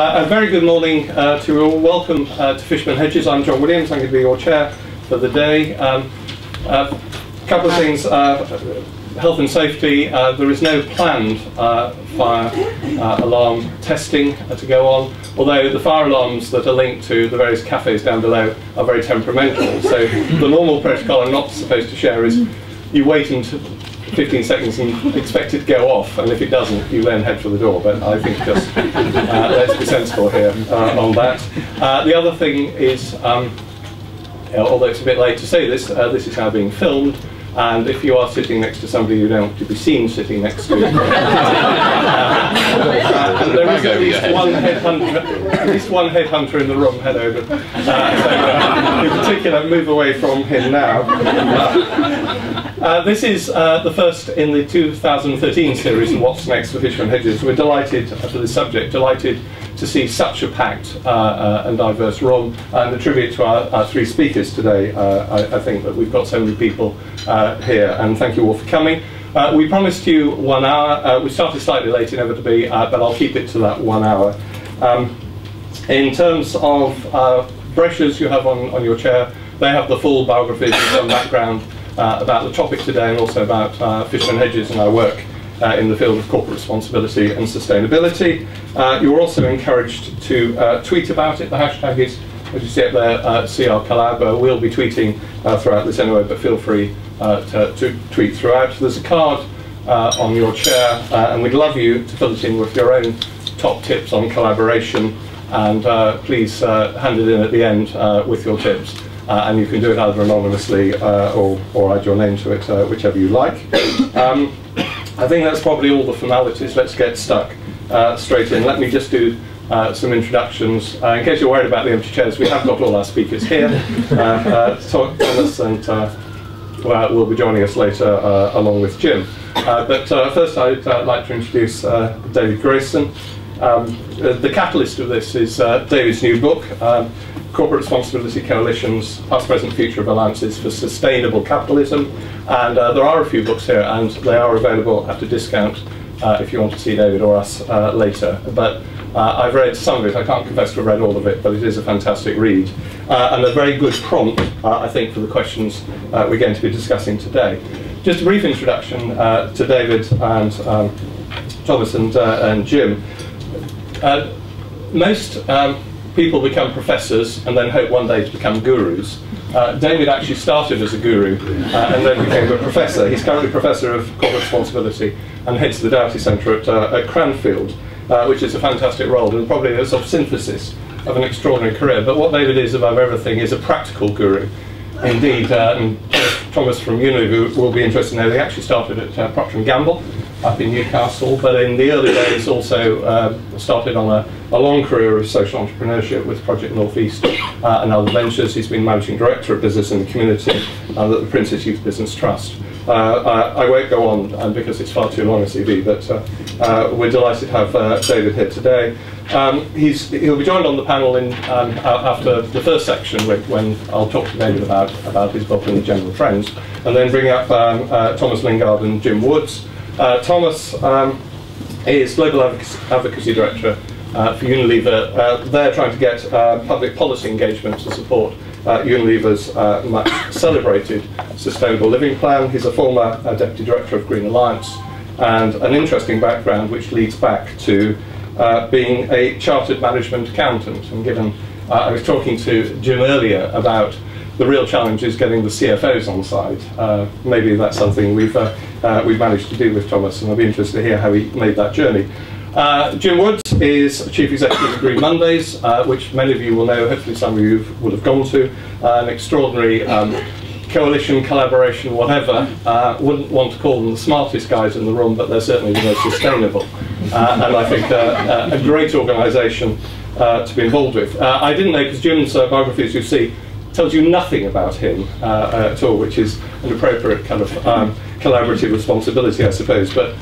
A very good morning to you all. Welcome to Fishburn Hedges. I'm John Williams. I'm going to be your chair for the day. A couple of things. Health and safety. There is no planned fire alarm testing to go on, although the fire alarms that are linked to the various cafes down below are very temperamental. So the normal protocol I'm not supposed to share is you wait until 15 seconds and expect it to go off, and if it doesn't, you then head for the door. But I think just let's be sensible here on that. The other thing is, although it's a bit late to say this, this is now being filmed, and if you are sitting next to somebody you don't want to be seen sitting next to, and there is at least one headhunter in the room, head over. So in particular, move away from him now. This is the first in the 2013 series of What's Next for Fishburn Hedges. We're delighted for this subject, delighted to see such a packed and diverse room, and a tribute to our three speakers today. I think that we've got so many people here, and thank you all for coming. We promised you 1 hour. We started slightly late, inevitably, but I'll keep it to that 1 hour. In terms of brochures you have on your chair, they have the full biographies and some background about the topic today, and also about Fishburn Hedges and our work in the field of corporate responsibility and sustainability. You're also encouraged to tweet about it. The hashtag is, as you see up there, CR Collab. We'll be tweeting throughout this anyway, but feel free to tweet throughout. There's a card on your chair, and we'd love you to fill it in with your own top tips on collaboration, and please hand it in at the end with your tips. And you can do it either anonymously or add your name to it, whichever you like. I think that's probably all the formalities. Let's get stuck straight in. Let me just do some introductions. In case you're worried about the empty chairs, we have got all our speakers here. Thomas and will be joining us later along with Jim. But first I'd like to introduce David Grayson. The catalyst of this is David's new book, Corporate Responsibility Coalitions, Past, Present, Future of Alliances for Sustainable Capitalism. And there are a few books here, and they are available at a discount if you want to see David or us later. But I've read some of it. I can't confess to have read all of it, but it is a fantastic read. And a very good prompt, I think, for the questions we're going to be discussing today. Just a brief introduction to David and Thomas and Jim. Most people become professors and then hope one day to become gurus. David actually started as a guru and then became a professor. He's currently Professor of Corporate Responsibility and heads the Doughty Centre at Cranfield, which is a fantastic role and probably a sort of synthesis of an extraordinary career. But what David is above everything is a practical guru. Indeed, Thomas from Unilever will be interested to know they actually started at Procter & Gamble up in Newcastle, but in the early days also started on a long career of social entrepreneurship with Project Northeast and other ventures. He's been Managing Director of Business in the Community at the Prince's Youth Business Trust. I won't go on because it's far too long a CV, but we're delighted to have David here today. He'll be joined on the panel after the first section when I'll talk to David about his book and the general trends, and then bring up Thomas Lingard and Jim Woods. Thomas is Global Advocacy Director for Unilever. They're trying to get public policy engagement to support Unilever's much celebrated Sustainable Living Plan. He's a former Deputy Director of Green Alliance, and an interesting background which leads back to being a chartered management accountant. And given I was talking to Jim earlier about the real challenge is getting the CFOs on side. Maybe that's something we've managed to do with Thomas, and I'll be interested to hear how he made that journey. Jim Woods is Chief Executive of Green Mondays, which many of you will know, hopefully some of you will have gone to. An extraordinary coalition, collaboration, whatever. Wouldn't want to call them the smartest guys in the room, but they're certainly the most sustainable. And I think a great organisation to be involved with. I didn't know, because Jim's biography, as you see, tells you nothing about him at all, which is an appropriate kind of collaborative responsibility, I suppose. But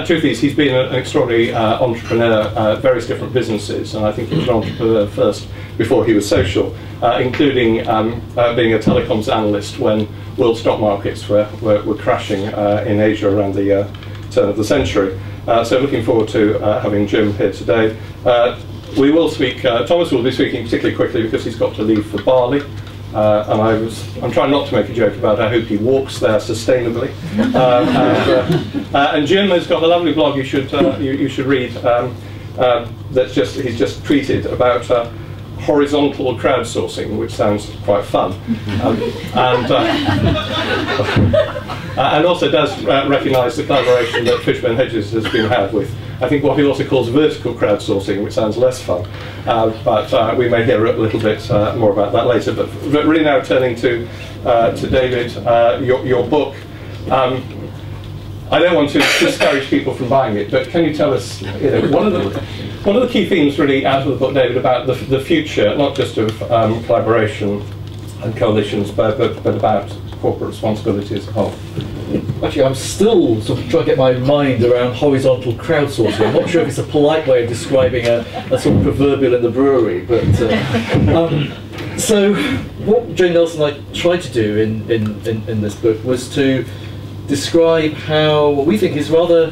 truth is, he's been an extraordinary entrepreneur, various different businesses, and I think he was an entrepreneur first before he was social, including being a telecoms analyst when world stock markets were crashing in Asia around the turn of the century. So looking forward to having Jim here today. We will speak, Thomas will be speaking particularly quickly because he's got to leave for Bali. And I'm trying not to make a joke about I hope he walks there sustainably. And Jim has got a lovely blog you should read. He's just tweeted about horizontal crowdsourcing, which sounds quite fun, and also does recognise the collaboration that Fishburn and Hedges has been had with, I think, what he also calls vertical crowdsourcing, which sounds less fun, but we may hear a little bit more about that later. But really now turning to David, your book. I don't want to discourage people from buying it, but can you tell us, one of the key themes really out of the book, David, about the future, not just of collaboration and coalitions, but about corporate responsibility as a whole? Actually, I'm still sort of trying to get my mind around horizontal crowdsourcing. I'm not sure if it's a polite way of describing a sort of proverbial in the brewery, but so what Jane Nelson and I tried to do in this book was to describe how what we think is rather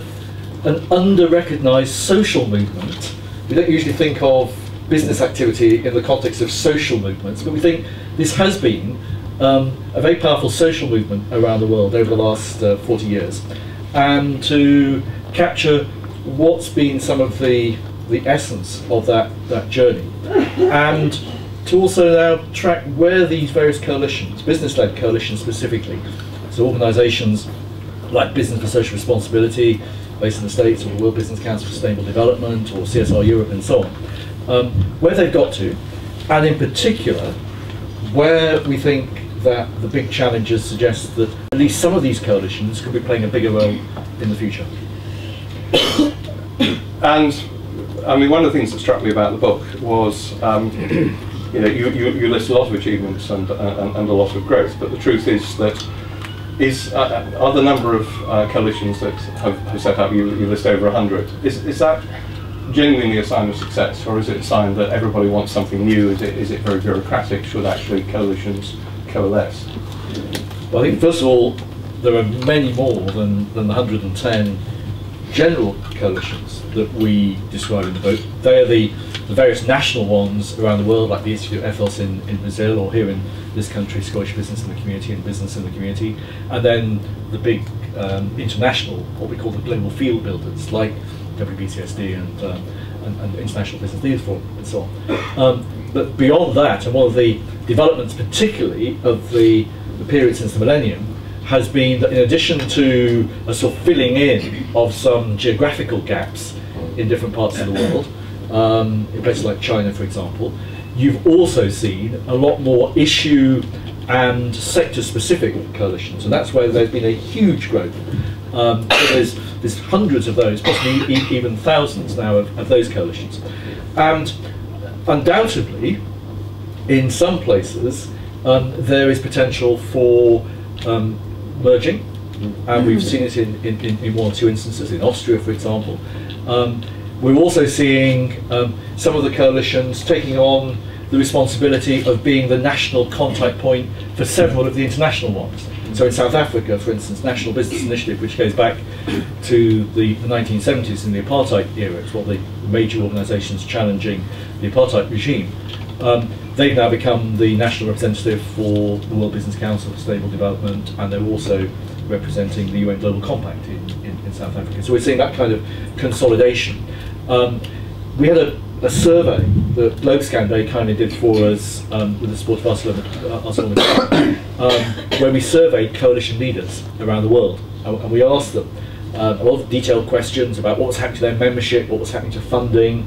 an under-recognised social movement. We don't usually think of business activity in the context of social movements, but we think this has been a very powerful social movement around the world over the last 40 years. And to capture what's been some of the essence of that journey, and to also now track where these various coalitions, business-led coalitions specifically, so organisations like Business for Social Responsibility, based in the States, or the World Business Council for Sustainable Development, or CSR Europe, and so on, where they've got to, and in particular, where we think that the big challenges suggest that at least some of these coalitions could be playing a bigger role in the future. And I mean, one of the things that struck me about the book was, you list a lot of achievements and a lot of growth, but the truth is that are the number of coalitions that have set up, you list over 100, is that genuinely a sign of success, or is it a sign that everybody wants something new? Is it very bureaucratic? Should actually coalitions coalesce? Well, I think first of all, there are many more than the 110 general coalitions that we describe in the book. They are the various national ones around the world, like the Institute of Ethos in Brazil, or here in this country, Scottish Business in the Community and Business in the Community, and then the big international, what we call the global field builders, like WBCSD and International Business Leaders Forum, and so on. But beyond that, and one of the developments particularly of the period since the millennium, has been that in addition to a sort of filling in of some geographical gaps in different parts of the world, in places like China, for example, you've also seen a lot more issue and sector-specific coalitions, and that's where there's been a huge growth. So there's hundreds of those, possibly even thousands now of those coalitions. And undoubtedly, in some places, there is potential for merging, and we've seen it in one or two instances, in Austria, for example. We're also seeing some of the coalitions taking on the responsibility of being the national contact point for several of the international ones. So in South Africa, for instance, National Business Initiative, which goes back to the 1970s in the apartheid era, it's one of the major organisations challenging the apartheid regime. They've now become the national representative for the World Business Council for Sustainable Development, and they're also representing the UN Global Compact in South Africa. So we're seeing that kind of consolidation. We had a survey that Globescan very kindly did for us with the support of ArcelorMittal, where we surveyed coalition leaders around the world, and we asked them a lot of detailed questions about what was happening to their membership, what was happening to funding,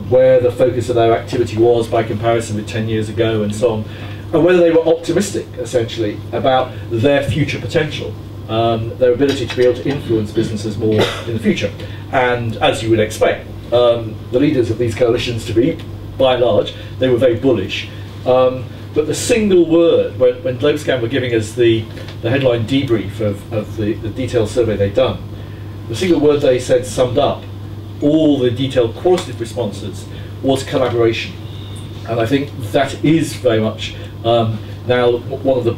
where the focus of their activity was by comparison with 10 years ago, and so on, and whether they were optimistic, essentially, about their future potential, their ability to be able to influence businesses more in the future. And as you would expect, the leaders of these coalitions to be, by and large, they were very bullish. But the single word, when Globescan were giving us the headline debrief of the detailed survey they'd done, the single word they said summed up all the detailed qualitative responses was collaboration. And I think that is very much now one of the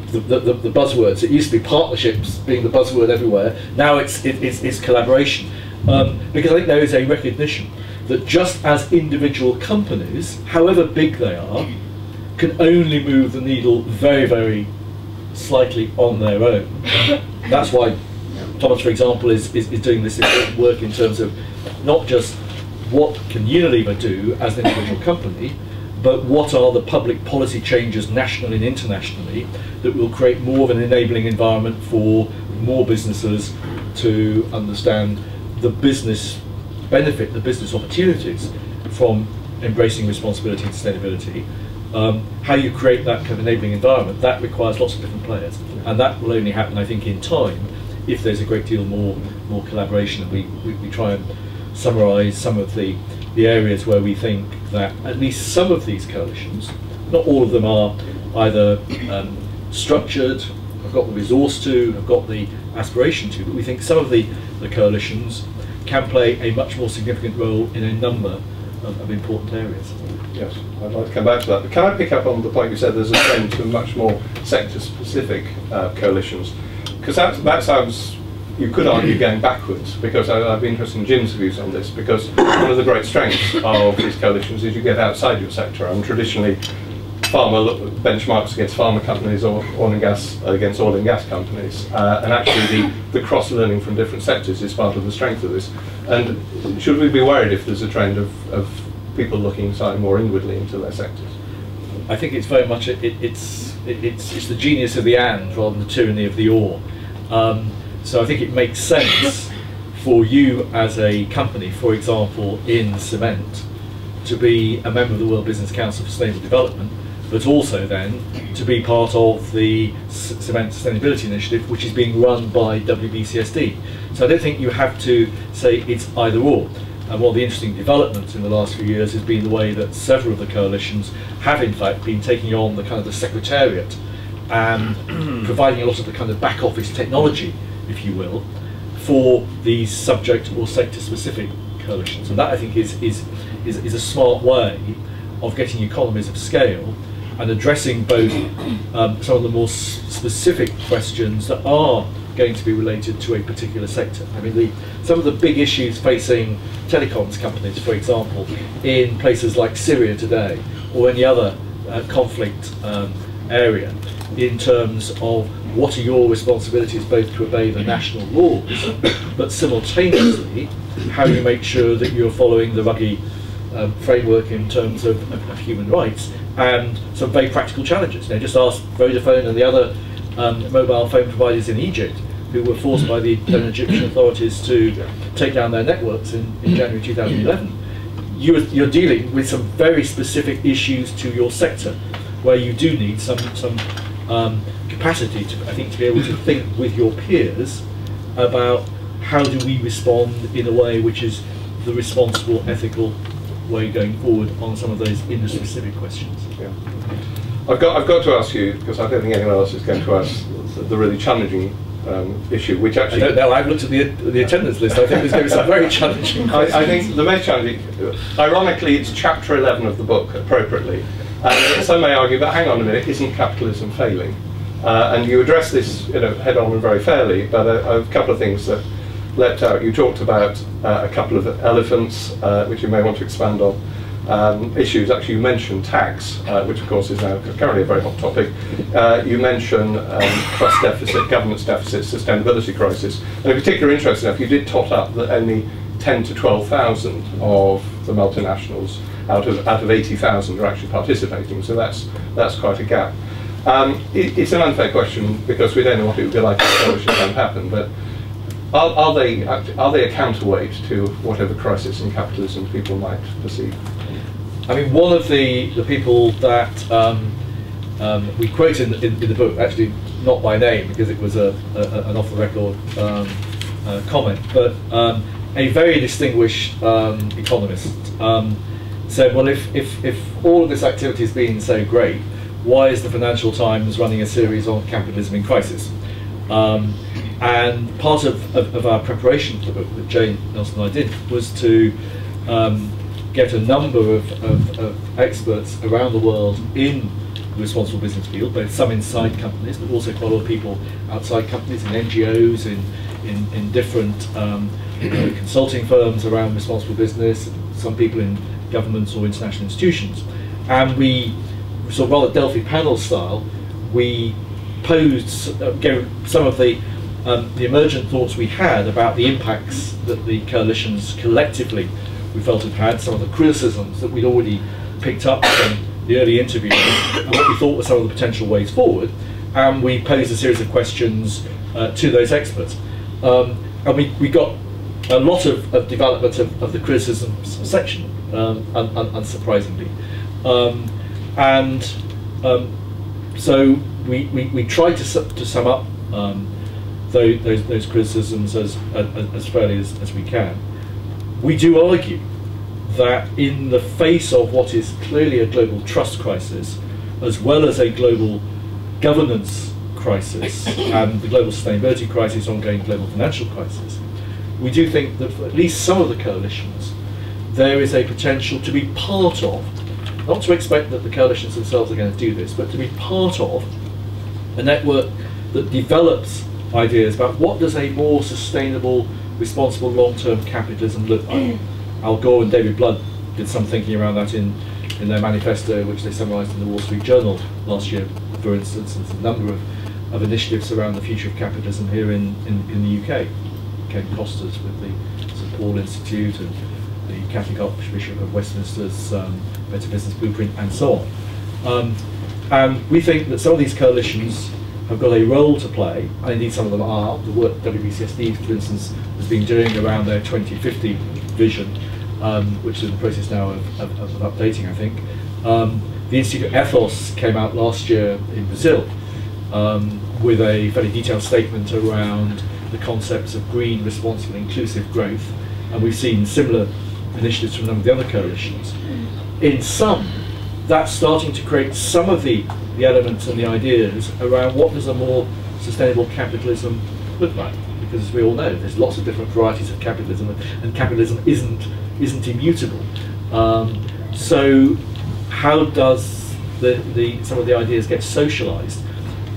buzzwords. It used to be partnerships being the buzzword everywhere. Now it's collaboration. Because I think there is a recognition that just as individual companies, however big they are, can only move the needle very, very slightly on their own. That's why Thomas, for example, is doing this important work in terms of not just what can Unilever do as an individual company, but what are the public policy changes nationally and internationally that will create more of an enabling environment for more businesses to understand the business benefit, the business opportunities from embracing responsibility and sustainability. How you create that kind of enabling environment, that requires lots of different players, and that will only happen, I think, in time if there's a great deal more collaboration. And we try and summarise some of the areas where we think that at least some of these coalitions, not all of them are either structured, have got the resource to, have got the aspiration to, but we think some of the coalitions can play a much more significant role in a number of important areas. Yes, I'd like to come back to that. But can I pick up on the point you said there's a trend to much more sector-specific coalitions? Because that sounds, you could argue, going backwards, because I'd be interested in Jim's views on this, because one of the great strengths of these coalitions is you get outside your sector. And traditionally, pharma benchmarks against pharma companies, or oil and gas against oil and gas companies. And actually the cross-learning from different sectors is part of the strength of this. And should we be worried if there's a trend of people looking slightly more inwardly into their sectors? I think it's very much it's the genius of the and rather than the tyranny of the or. So I think it makes sense for you as a company, for example, in cement, to be a member of the World Business Council for Sustainable Development, but also then to be part of the Cement Sustainability Initiative, which is being run by WBCSD. So I don't think you have to say it's either or. And one of the interesting developments in the last few years has been the way that several of the coalitions have in fact been taking on the kind of the secretariat and providing a lot of the kind of back office technology, if you will, for these subject or sector specific coalitions. And that I think is a smart way of getting economies of scale and addressing both some of the more specific questions that are going to be related to a particular sector. I mean, some of the big issues facing telecoms companies, for example, in places like Syria today, or any other conflict area, in terms of what are your responsibilities both to obey the national laws, but simultaneously how you make sure that you're following the Ruggie framework in terms of human rights, and some very practical challenges. Now, just ask Vodafone and the other mobile phone providers in Egypt, who were forced by the then Egyptian authorities to take down their networks in January 2011. You're dealing with some very specific issues to your sector, where you do need some capacity to, I think, to be able to think with your peers about how do we respond in a way which is the responsible, ethical way going forward on some of those industry-specific questions. Yeah. I've got to ask you, because I don't think anyone else is going to ask the really challenging issue, which actually... I don't know, I've looked at the attendance list. I think there's going to be some very challenging questions. I think the most challenging, ironically, it's chapter 11 of the book, appropriately. Some may argue, but hang on a minute, isn't capitalism failing? And you address this head on and very fairly, but a couple of things that leapt out. You talked about a couple of elephants, which you may want to expand on. Issues, actually you mentioned tax, which of course is now currently a very hot topic. You mentioned trust deficit, governance deficit, sustainability crisis. And in particular, interesting enough, you did tot up that only 10 to 12,000 of the multinationals out of 80,000 are actually participating, so that's quite a gap. It's an unfair question because we don't know what it would be like if the coalition hadn't happened, but are they a counterweight to whatever crisis in capitalism people might perceive? I mean, one of the people that we quote in the book, actually not by name because it was an off-the-record comment, but a very distinguished economist said, well, if all of this activity has been so great, why is the Financial Times running a series on capitalism in crisis? And part of our preparation for the book that Jane Nelson and I did was to get a number of experts around the world in the responsible business field, both some inside companies, but also quite a lot of people outside companies, in NGOs, in different consulting firms around responsible business, some people in governments or international institutions. And we, sort of rather Delphi panel style, we posed, gave some of the emergent thoughts we had about the impacts that the coalitions collectively we felt had, some of the criticisms that we'd already picked up from the early interviews, and what we thought were some of the potential ways forward. And we posed a series of questions to those experts. And we got a lot of development of the criticisms section, unsurprisingly. So we tried to sum up those criticisms as fairly as we can. We do argue that in the face of what is clearly a global trust crisis, as well as a global governance crisis and the global sustainability crisis, ongoing global financial crisis, we do think that for at least some of the coalitions, there is a potential to be part of, not to expect that the coalitions themselves are going to do this, but to be part of a network that develops ideas about what does a more sustainable, responsible, long-term capitalism look like. Al Gore and David Blood did some thinking around that in their manifesto, which they summarised in the Wall Street Journal last year, for instance. There's a number of initiatives around the future of capitalism here in the UK. Ken Costers with the St Paul Institute and the Catholic Archbishop of Westminster's Better Business Blueprint, and so on. And we think that some of these coalitions have got a role to play, and indeed some of them are. The work WBCSD, for instance, has been doing around their 2050 vision, which is in the process now of updating, I think. The Institute Ethos came out last year in Brazil with a fairly detailed statement around the concepts of green, responsible, inclusive growth, and we've seen similar initiatives from a number of the other coalitions. In some, that's starting to create some of the elements and the ideas around what does a more sustainable capitalism look like. Because as we all know, there's lots of different varieties of capitalism, and capitalism isn't immutable. So how does some of the ideas get socialised?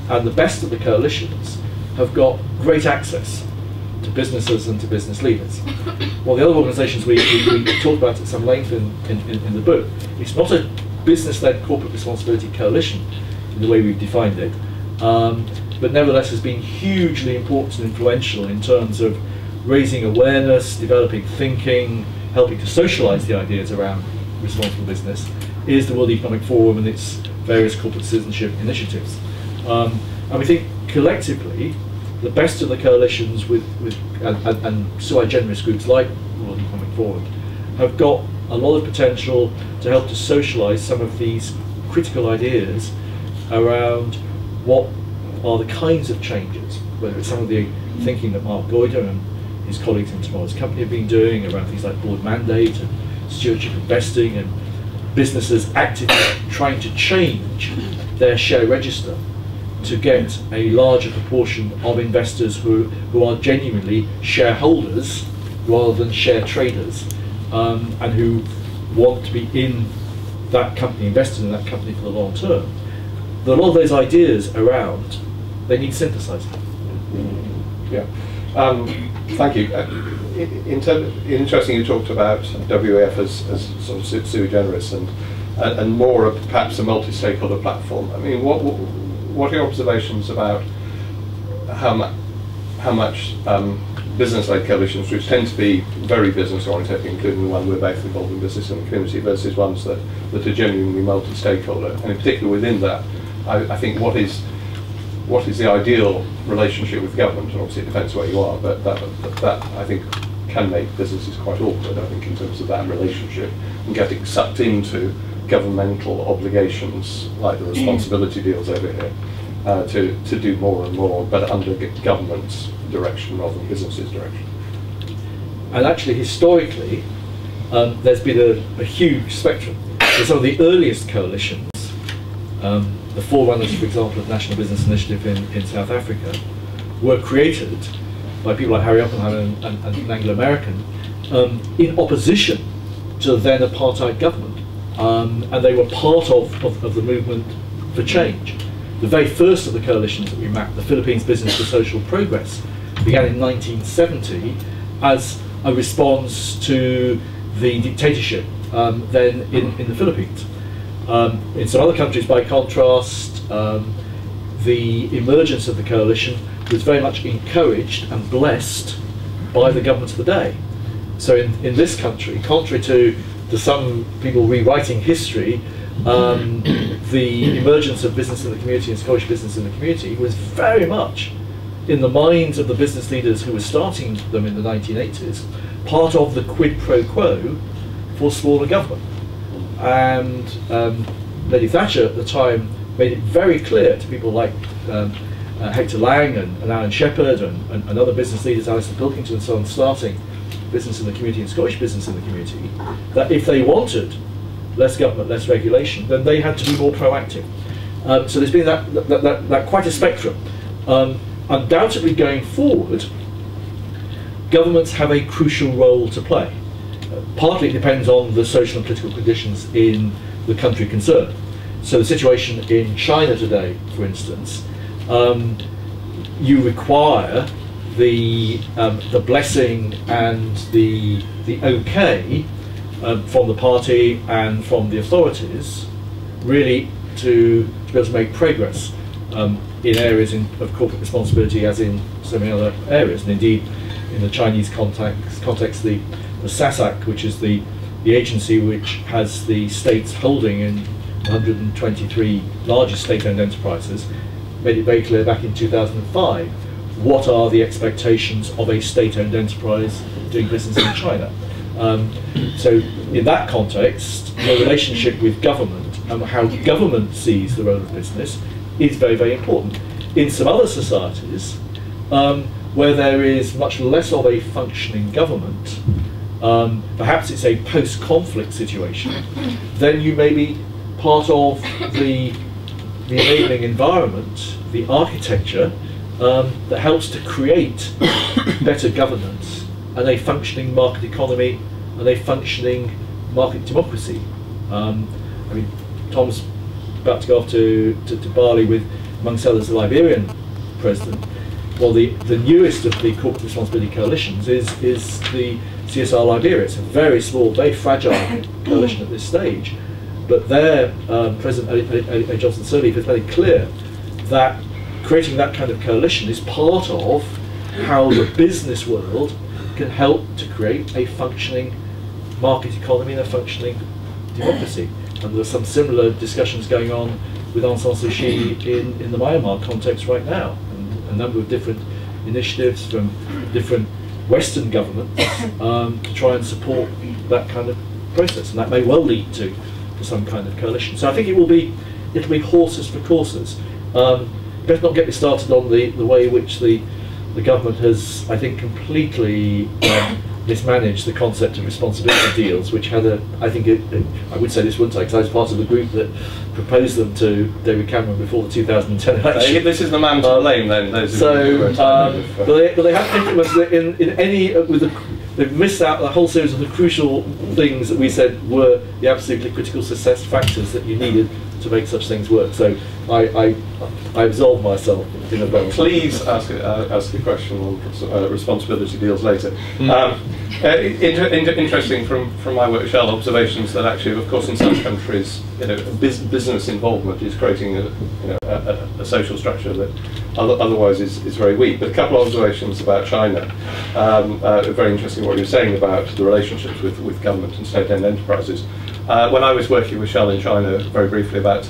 And the best of the coalitions have got great access to businesses and to business leaders. Well, the other organisations we talked about at some length in the book, it's not a business-led corporate responsibility coalition in the way we've defined it, but nevertheless has been hugely important and influential in terms of raising awareness, developing thinking, helping to socialise the ideas around responsible business, is the World Economic Forum and its various corporate citizenship initiatives. And we think collectively, the best of the coalitions and sui generis groups like the World Economic Forum have got a lot of potential to help to socialise some of these critical ideas around what are the kinds of changes, whether it's some of the thinking that Mark Goyder and his colleagues in Tomorrow's Company have been doing around things like board mandate and stewardship investing, and businesses actively trying to change their share register to get a larger proportion of investors who are genuinely shareholders rather than share traders, and who want to be in that company, invested in that company for the long term. But a lot of those ideas around, they need synthesizing. Yeah. Thank you. Interesting you talked about WEF as sort of sui generis and more of perhaps a multi-stakeholder platform. I mean, what are your observations about how much business-led coalitions, which tend to be very business-oriented, including the one we're both involved in, business and the community, versus ones that are genuinely multi-stakeholder, and in particular within that, I think what is the ideal relationship with government? And obviously it depends where you are, but that I think can make businesses quite awkward, I think, in terms of that relationship and getting sucked into governmental obligations like the responsibility deals over here to do more and more, but under government's direction rather than business's direction. And actually, historically, there's been a huge spectrum. So some of the earliest coalitions, the forerunners, for example, of National Business Initiative in South Africa, were created by people like Harry Oppenheimer and Anglo-American in opposition to the then apartheid government. And they were part of the movement for change. The very first of the coalitions that we mapped, the Philippines Business for Social Progress, began in 1970 as a response to the dictatorship then in the Philippines. In some other countries, by contrast, the emergence of the coalition was very much encouraged and blessed by the government of the day. So in this country, contrary to some people rewriting history, the emergence of business in the community and Scottish business in the community was very much in the minds of the business leaders who were starting them in the 1980s, part of the quid pro quo for smaller government. And Lady Thatcher at the time made it very clear to people like Hector Lang and Alan Shepard and other business leaders, Alistair Pilkington and so on, starting business in the community and Scottish business in the community, that if they wanted less government, less regulation, then they had to be more proactive. So there's been that quite a spectrum. Undoubtedly going forward, governments have a crucial role to play. Partly it depends on the social and political conditions in the country concerned. So the situation in China today, for instance, you require the blessing and the okay from the party and from the authorities, really to be able to make progress in areas of corporate responsibility, as in so many other areas. And indeed, in the Chinese context, the SASAC, which is the agency which has the state's holding in 123 largest state-owned enterprises, made it very clear back in 2005 what are the expectations of a state-owned enterprise doing business in China. So in that context, the relationship with government and how government sees the role of business is very, very important. In some other societies, where there is much less of a functioning government, perhaps it's a post-conflict situation, then you may be part of the enabling environment, the architecture that helps to create better governance and a functioning market economy and a functioning market democracy. I mean, Tom's about to go off to Bali with, amongst others, the Liberian president. Well, the newest of the corporate responsibility coalitions is the CSR Liberia. It's a very small, very fragile coalition at this stage. But their President A. Johnson Sirleaf has made it clear that creating that kind of coalition is part of how the business world can help to create a functioning market economy and a functioning democracy. And there are some similar discussions going on with Aung San Suu Kyi in the Myanmar context right now. And a number of different initiatives from different Western governments to try and support that kind of process. And that may well lead to some kind of coalition. So I think it'll be horses for courses. Let's not get me started on the way in which the government has, I think, completely mismanaged the concept of responsibility deals, which had I would say this, wouldn't I, because I was part of the group that proposed them to David Cameron before the 2010 election. This is the man to blame then. But they have implemented it they've missed out a whole series of the crucial things that we said were the absolutely critical success factors that you needed to make such things work. So I absolve myself in advance. Please ask a question on responsibility deals later. Interesting from my work at Shell, observations that actually, of course, in some countries, business involvement is creating a social structure that otherwise is very weak. But a couple of observations about China. Very interesting what you're saying about the relationships with government and state-owned enterprises. When I was working with Shell in China, very briefly, about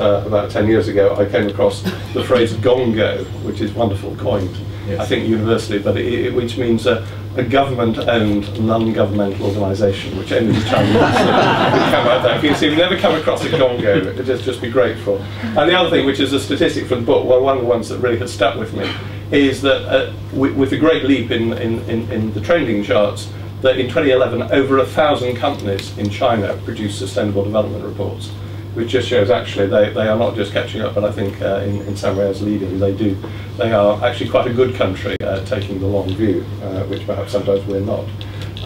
10 years ago, I came across the phrase "gongo," which is wonderful, coined, yes, I think universally, but which means a government-owned, non-governmental organisation, which only the Chinese come out there. If you've never come across a gongo, just be grateful. And the other thing, which is a statistic from the book, one of the ones that really has stuck with me, is that with the great leap in the trending charts, that in 2011 over 1,000 companies in China produced sustainable development reports, which just shows actually they are not just catching up, but I think in some ways leading. They are actually quite a good country taking the long view, which perhaps sometimes we're not.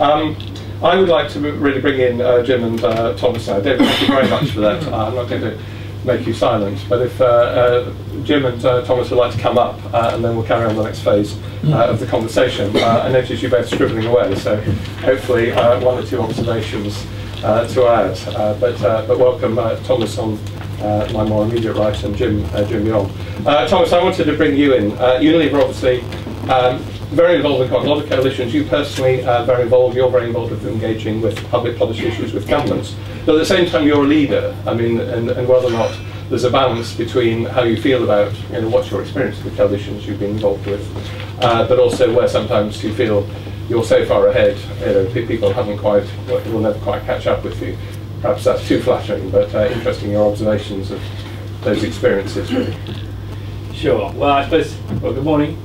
I would like to really bring in Jim and Thomas now. David, thank you very much for that. I'm not going to make you silent. But if Jim and Thomas would like to come up, and then we'll carry on the next phase of the conversation. I notice you're both scribbling away, so hopefully one or two observations to add. But welcome Thomas on my more immediate right, and Jim beyond. Thomas, I wanted to bring you in. Unilever, obviously, very involved in quite a lot of coalitions. You personally very involved. You're very involved with engaging with public policy issues with governments. But at the same time, you're a leader. I mean, and whether or not there's a balance between how you feel about, what's your experience with the coalitions you've been involved with, but also where sometimes you feel you're so far ahead, people will never quite catch up with you. Perhaps that's too flattering, but interesting your observations of those experiences, really. Sure. Well, I suppose, good morning.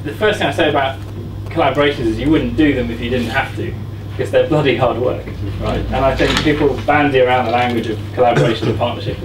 The first thing I say about collaborations is you wouldn't do them if you didn't have to, because they're bloody hard work, right? And I think people bandy around the language of collaboration and partnership,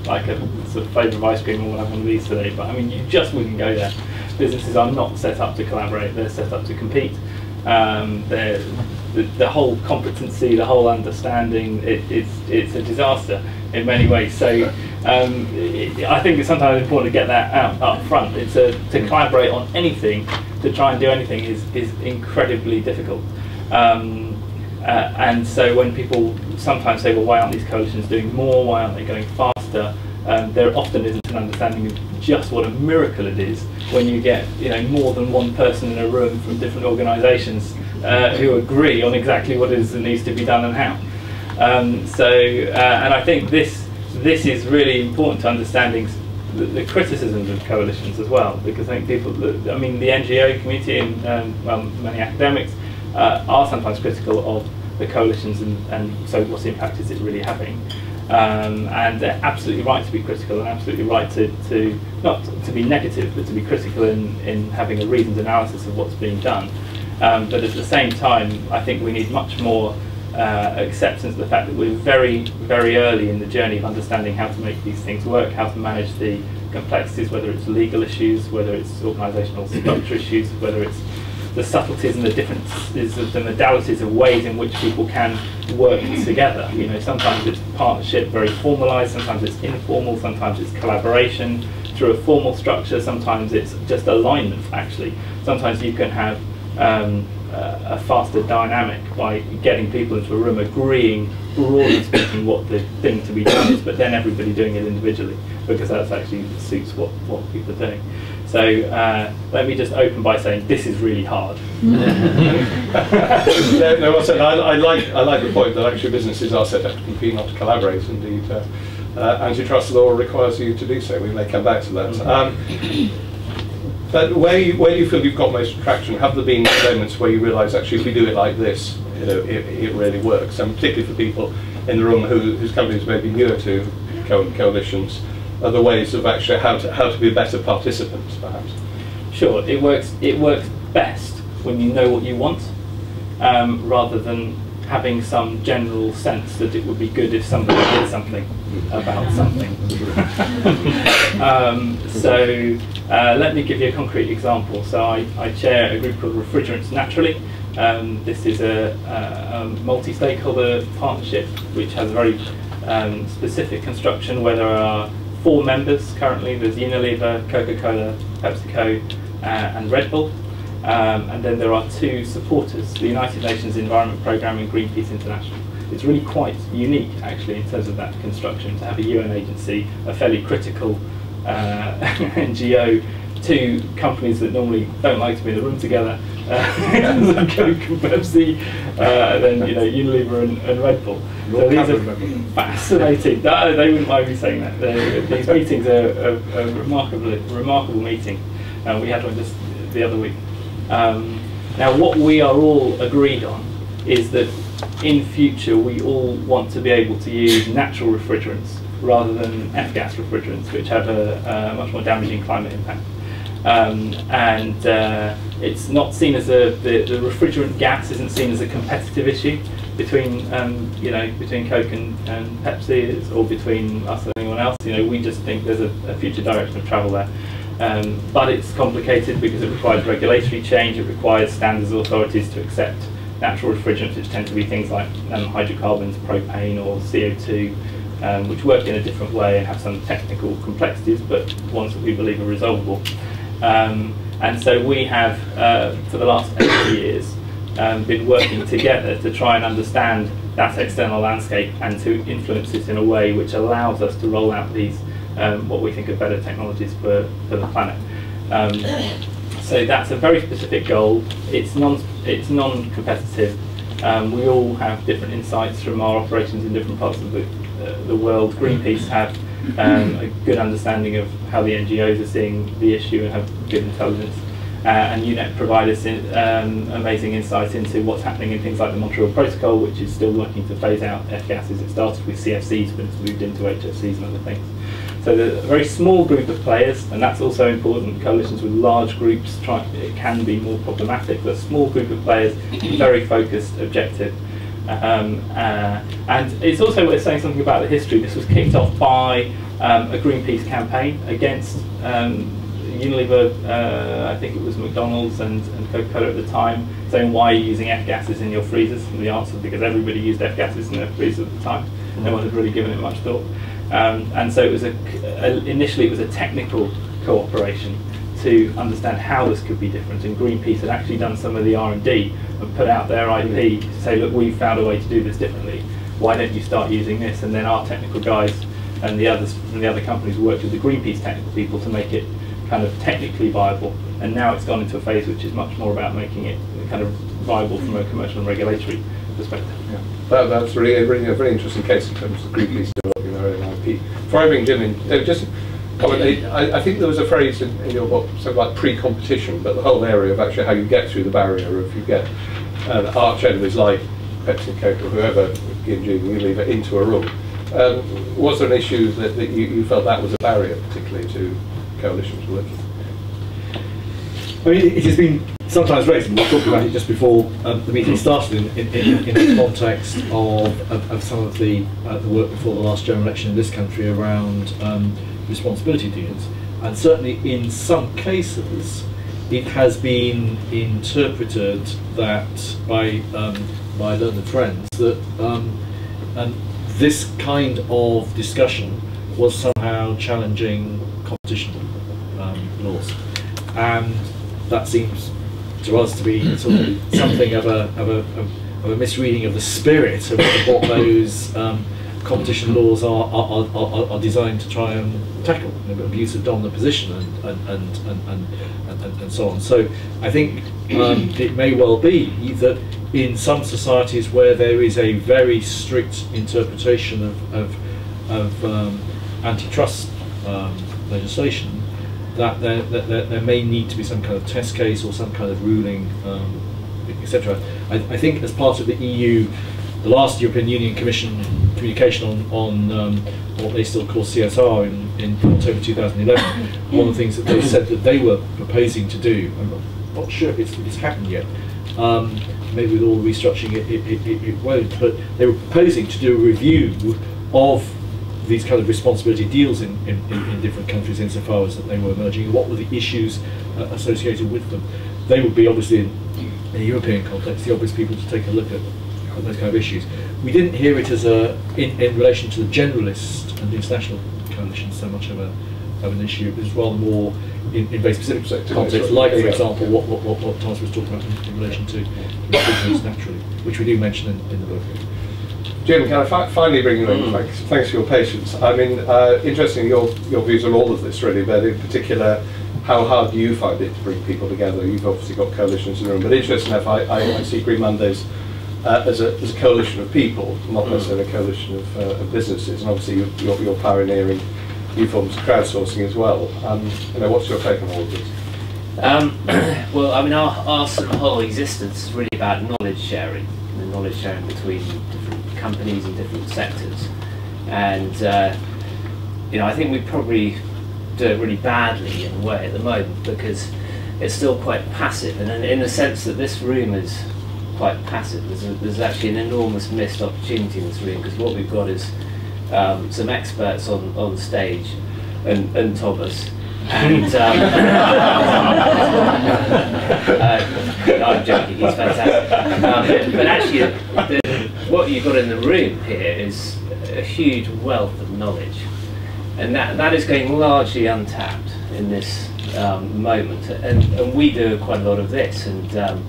like a sort of flavour of ice cream, or we'll have one of these today, but I mean, you just wouldn't go there. Businesses are not set up to collaborate, they're set up to compete. The whole competency, the whole understanding, it's a disaster in many ways. So I think it's sometimes important to get that out up front. To collaborate on anything, to try and do anything is incredibly difficult. And so when people sometimes say, well, why aren't these coalitions doing more? Why aren't they going faster? There often isn't an understanding of just what a miracle it is when you get more than one person in a room from different organisations who agree on exactly what it is that needs to be done and how. And I think this is really important to understanding the criticisms of coalitions as well, because I think the NGO community and many academics are sometimes critical of the coalitions, and so what impact is it really having? And they're absolutely right to be critical, and absolutely right to not to be negative, but to be critical in having a reasoned analysis of what's being done. But at the same time, I think we need much more acceptance of the fact that we're very, very early in the journey of understanding how to make these things work, how to manage the complexities, whether it's legal issues, whether it's organisational structure issues, whether it's the subtleties and the differences of the modalities of ways in which people can work together. Sometimes it's partnership, very formalised, sometimes it's informal, sometimes it's collaboration through a formal structure, sometimes it's just alignment, actually. Sometimes you can have a faster dynamic by getting people into a room agreeing, broadly speaking, what the thing to be done is, but then everybody doing it individually, because that actually suits what people are doing. So let me just open by saying this is really hard. I like the point that actually businesses are set up to compete, not to collaborate. Indeed, antitrust law requires you to do so. We may come back to that. But where do you feel you've got most traction? Have there been moments where you realise actually if we do it like this, it really works? And particularly for people in the room whose companies may be newer to coalitions, are the ways of actually how to be better participants, perhaps? Sure, it works best when you know what you want, rather than having some general sense that it would be good if somebody did something about something. Let me give you a concrete example. So I chair a group called Refrigerants Naturally. This is a multi-stakeholder partnership which has a very specific construction where there are 4 members currently. There's Unilever, Coca-Cola, PepsiCo, and Red Bull. And then there are 2 supporters, the United Nations Environment Programme and Greenpeace International. It's really quite unique, actually, in terms of that construction, to have a UN agency, a fairly critical NGO, 2 companies that normally don't like to be in the room together, Coke and Pepsi, and then Unilever and Red Bull. So these are fascinating. No, they wouldn't mind me saying that. These meetings are a remarkable meeting. We had one just the other week. Now, what we are all agreed on is that in future we all want to be able to use natural refrigerants rather than F-gas refrigerants, which have a much more damaging climate impact. It's not seen as the refrigerant gas isn't seen as a competitive issue between between Coke and Pepsi, or between us and anyone else. We just think there's a future direction of travel there. But it's complicated because it requires regulatory change. It requires standards authorities to accept natural refrigerants, which tend to be things like hydrocarbons, propane, or CO2, which work in a different way and have some technical complexities, but ones that we believe are resolvable. And so we have, for the last 8 years, been working together to try and understand that external landscape and to influence it in a way which allows us to roll out these, what we think are better technologies for the planet. So that's a very specific goal. It's non-competitive. We all have different insights from our operations in different parts of the world. Greenpeace have a good understanding of how the NGOs are seeing the issue and have good intelligence. And UNEP provide us amazing insights into what's happening in things like the Montreal Protocol, which is still working to phase out F-gases. It started with CFCs, but it's moved into HFCs and other things. So there's a very small group of players, and that's also important. Coalitions with large groups, it can be more problematic, but a small group of players, very focused, objective. And it's also worth saying something about the history. This was kicked off by a Greenpeace campaign against Unilever, I think it was McDonald's and Coca-Cola at the time, saying, why are you using F-gases in your freezers? And the answer, because everybody used F-gases in their freezers at the time. No one had really given it much thought. And so it was initially it was a technical cooperation to understand how this could be different. And Greenpeace had actually done some of the R&D and put out their IP to say, look, we've found a way to do this differently. Why don't you start using this? And then our technical guys and the others from the other companies worked with the Greenpeace technical people to make it kind of technically viable. And now it's gone into a phase which is much more about making it kind of viable from a commercial and regulatory perspective. Yeah. That's really a very interesting case in terms of Greenpeace developing their own IP. Before I bring Jim in, just comment, I think there was a phrase in your book, something like pre-competition, but the whole area of actually how you get through the barrier of you get arch enemies like Pepsi and Coke or whoever, P&G, Unilever, into a room. Was there an issue that you felt that was a barrier, particularly to coalitions working? I mean, it has been sometimes raised, and we talked about it just before the meeting started in the context of some of the work before the last general election in this country around responsibility deals. And certainly in some cases, it has been interpreted that by learned friends that this kind of discussion was somehow challenging competition laws, and that seems to us to be sort of something of a misreading of the spirit of what those competition laws are designed to try and tackle, abuse of dominant position and so on. So I think it may well be that in some societies where there is a very strict interpretation of antitrust legislation, that there may need to be some kind of test case or some kind of ruling, etc. I think as part of the EU, the last European Union Commission communication on what they still call CSR in October 2011, one of the things that they said that they were proposing to do, I'm not sure if it's happened yet, maybe with all the restructuring it won't, but they were proposing to do a review of these kind of responsibility deals in different countries insofar as that they were emerging, and what were the issues associated with them. They would be obviously in a European context the obvious people to take a look at those kind of issues. We didn't hear it as in relation to the generalist and international coalitions so much of an issue. It was rather more in very specific contexts, like for example what Thomas was talking about in relation to refrigerants naturally, which we do mention in the book. Jim, can I finally bring you in? Thanks for your patience. I mean, interesting your views on all of this really, but in particular, how hard do you find it to bring people together? You've obviously got coalitions in the room, but interesting enough, I see Green Mondays as a coalition of people, not necessarily a coalition of businesses, and obviously you're pioneering new forms of crowdsourcing as well. What's your take on all of this? Well, I mean, our sort of whole existence is really about knowledge sharing, and knowledge sharing between different companies in different sectors. And I think we probably do it really badly in a way at the moment because it's still quite passive, and in the sense that this room is quite passive. There's actually an enormous missed opportunity in this room because what we've got is some experts on stage and Thomas. And I'm joking, he's fantastic. But actually, what you've got in the room here is a huge wealth of knowledge, and that is going largely untapped in this moment. And we do quite a lot of this, and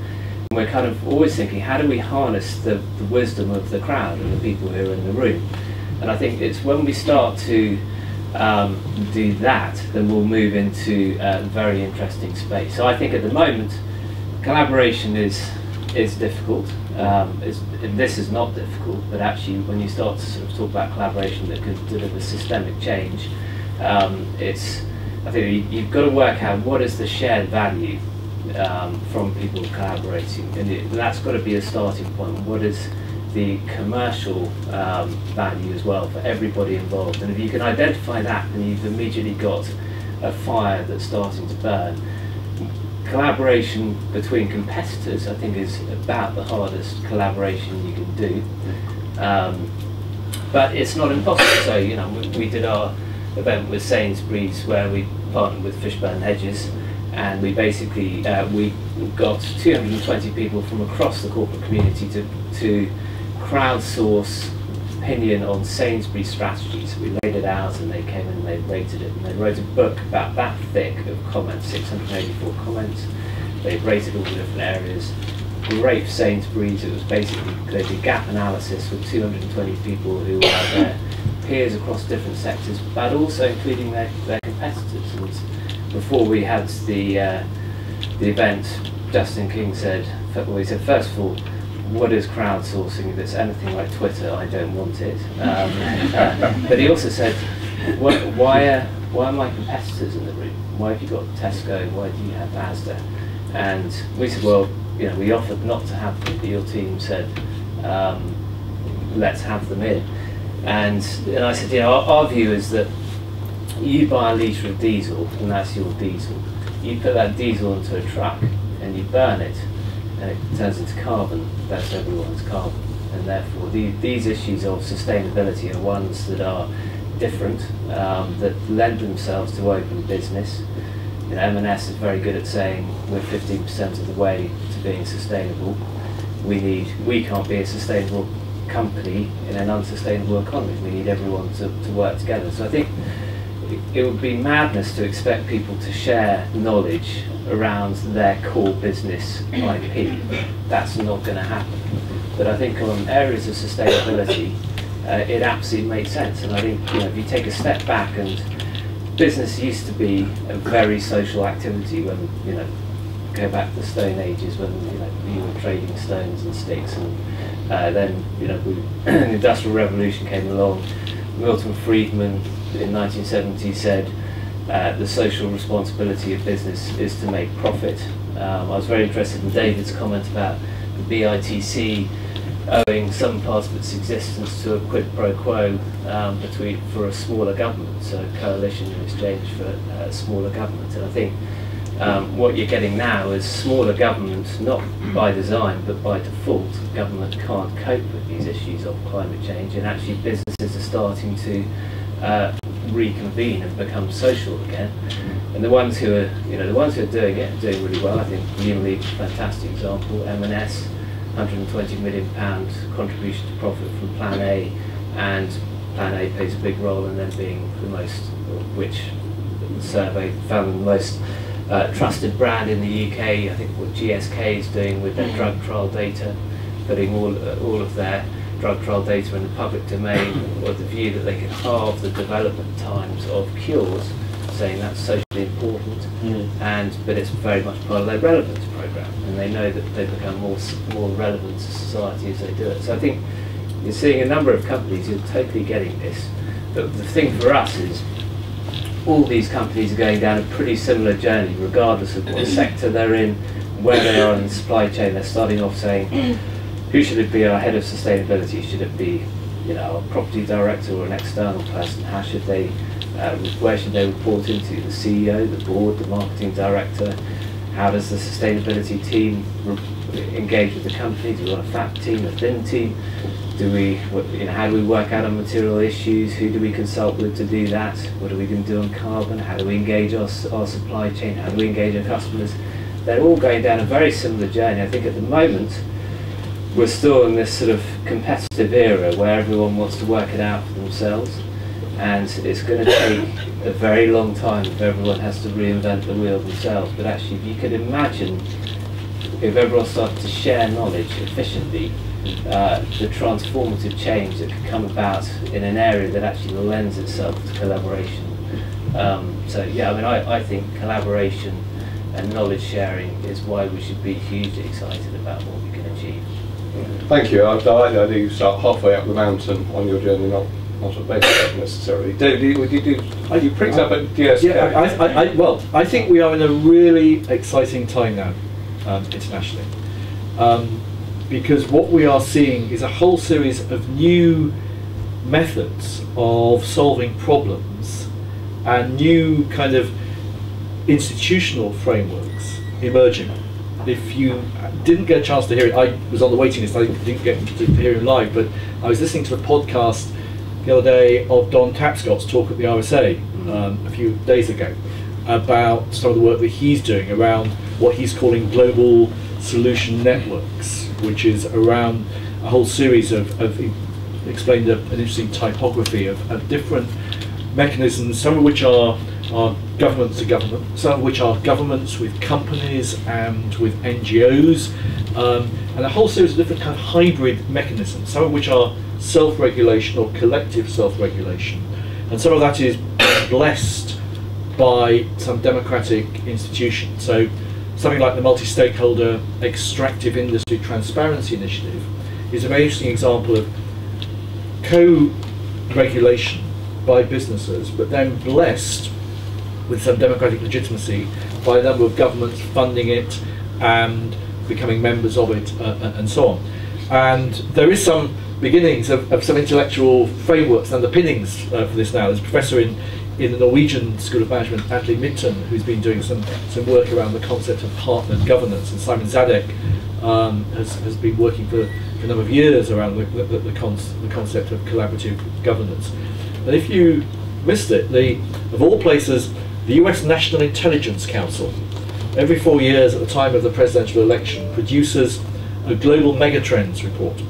we're kind of always thinking, how do we harness the wisdom of the crowd and the people who are in the room? And I think it's when we start to do that, then we'll move into a very interesting space. So I think at the moment, collaboration is difficult. This is not difficult, but actually when you start to sort of talk about collaboration that could deliver systemic change, I think you've got to work out what is the shared value from people collaborating, and that's got to be a starting point. What is the commercial value as well for everybody involved? And if you can identify that, then you've immediately got a fire that's starting to burn. Collaboration between competitors, I think, is about the hardest collaboration you can do, but it's not impossible. So, you know, we did our event with Sainsbury's where we partnered with Fishburn Hedges, and we basically we got 220 people from across the corporate community to crowdsource opinion on Sainsbury's strategies. So we laid it out, and they came in and they rated it, and they wrote a book about that thick of comments, 684 comments. They rated all the different areas. Great for Sainsbury's. It was basically they did gap analysis with 220 people who were their peers across different sectors, but also including their competitors. And before we had the event, Justin King said, well, he said, first of all, what is crowdsourcing? If it's anything like Twitter, I don't want it. But he also said, why are my competitors in the room? Why have you got Tesco? Why do you have Asda? And we said, well, you know, we offered not to have them, but your team said, let's have them in. And I said, you know, our view is that you buy a litre of diesel, and that's your diesel. You put that diesel into a truck, and you burn it, and it turns into carbon. That's everyone's carbon. And therefore, these issues of sustainability are ones that are different, that lend themselves to open business. You know, M&S is very good at saying we're 15% of the way to being sustainable. We can't be a sustainable company in an unsustainable economy. We need everyone to work together. So I think it would be madness to expect people to share knowledge around their core business IP. That's not going to happen. But I think on areas of sustainability, it absolutely makes sense. And I think, you know, if you take a step back, and business used to be a very social activity when, you know, go back to the Stone Ages when, you know, you were trading stones and sticks, and then, you know, the Industrial Revolution came along. Milton Friedman in 1970 said the social responsibility of business is to make profit. I was very interested in David's comment about the BITC owing some part of its existence to a quid pro quo for a smaller government, so a coalition in exchange for a smaller government. And I think what you're getting now is smaller government, not by design but by default. Government can't cope with these issues of climate change, and actually businesses are starting to reconvene and become social again. And the ones who are, you know, the ones who are doing it are doing really well. I think Unilever is a fantastic example. M&S, £120 million contribution to profit from Plan A, and Plan A plays a big role in them being the most, which the survey found the most trusted brand in the UK. I think what GSK is doing with their drug trial data, putting all of their drug trial data in the public domain, with the view that they can halve the development times of cures, saying that's socially important, but it's very much part of their relevance programme, and they know that they become more relevant to society as they do it. So I think you're seeing a number of companies who are totally getting this. But the thing for us is all these companies are going down a pretty similar journey, regardless of what sector they're in, where they are in the supply chain. They're starting off saying, who should it be our head of sustainability? Should it be, you know, a property director or an external person? How should they, where should they report into? The CEO, the board, the marketing director? How does the sustainability team engage with the company? Do we want a fat team, a thin team? Do we, you know, how do we work out on material issues? Who do we consult with to do that? What are we going to do on carbon? How do we engage our supply chain? How do we engage our customers? They're all going down a very similar journey. I think at the moment, we're still in this sort of competitive era where everyone wants to work it out for themselves, and it's going to take a very long time if everyone has to reinvent the wheel themselves. But actually, if you could imagine if everyone started to share knowledge efficiently, the transformative change that could come about in an area that actually lends itself to collaboration. So yeah, I mean, I think collaboration and knowledge sharing is why we should be hugely excited about what we can achieve. Thank you. I like the idea you start halfway up the mountain on your journey, not at base level necessarily. David, you pricked up at DSK. Yeah, well, I think we are in a really exciting time now, internationally, because what we are seeing is a whole series of new methods of solving problems and new kind of institutional frameworks emerging. If you didn't get a chance to hear it, I was on the waiting list, I didn't get to hear him live, but I was listening to a podcast the other day of Don Tapscott's talk at the RSA a few days ago about some of the work that he's doing around what he's calling global solution networks, which is around a whole series of explained an interesting typography of different mechanisms, some of which are government to government, some of which are governments with companies and with NGOs, and a whole series of different kind of hybrid mechanisms, some of which are self-regulation or collective self-regulation, and some of that is blessed by some democratic institution. So something like the multi-stakeholder extractive industry transparency initiative is a very interesting example of co-regulation by businesses, but then blessed with some democratic legitimacy by a number of governments funding it and becoming members of it, and so on. And there is some beginnings of some intellectual frameworks and underpinnings for this now. There's a professor in the Norwegian School of Management, Atle Midten, who's been doing some work around the concept of partnered governance, and Simon Zadek has been working for a number of years around the concept of collaborative governance. And if you missed it, of all places, the US National Intelligence Council, every 4 years at the time of the presidential election, produces a global megatrends report.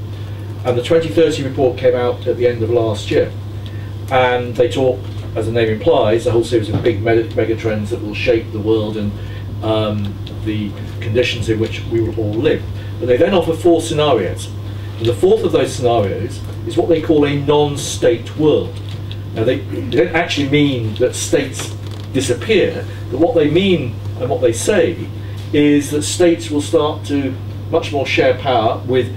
And the 2030 report came out at the end of last year. And they talk, as the name implies, a whole series of big megatrends that will shape the world and the conditions in which we will all live. But they then offer 4 scenarios. And the fourth of those scenarios is what they call a non-state world. Now they don't actually mean that states disappear, but what they mean and what they say is that states will start to much more share power with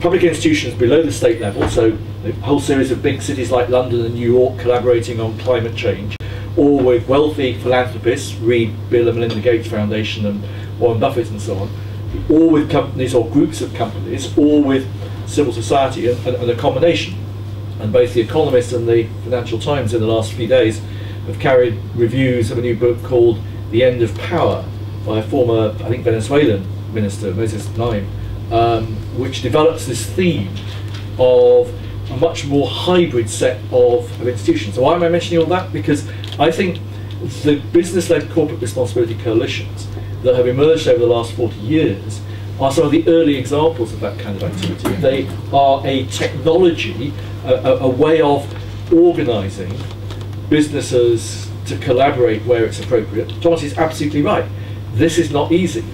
public institutions below the state level, so a whole series of big cities like London and New York collaborating on climate change, or with wealthy philanthropists, read Bill and Melinda Gates Foundation and Warren Buffett and so on, or with companies or groups of companies, or with civil society, and a combination. And both The Economist and the Financial Times in the last few days have carried reviews of a new book called The End of Power by a former, I think, Venezuelan minister, Moses Naim, which develops this theme of a much more hybrid set of institutions. So why am I mentioning all that? Because I think the business-led corporate responsibility coalitions that have emerged over the last 40 years are some of the early examples of that kind of activity. They are a technology, a way of organising businesses to collaborate where it's appropriate. Thomas is absolutely right. This is not easy.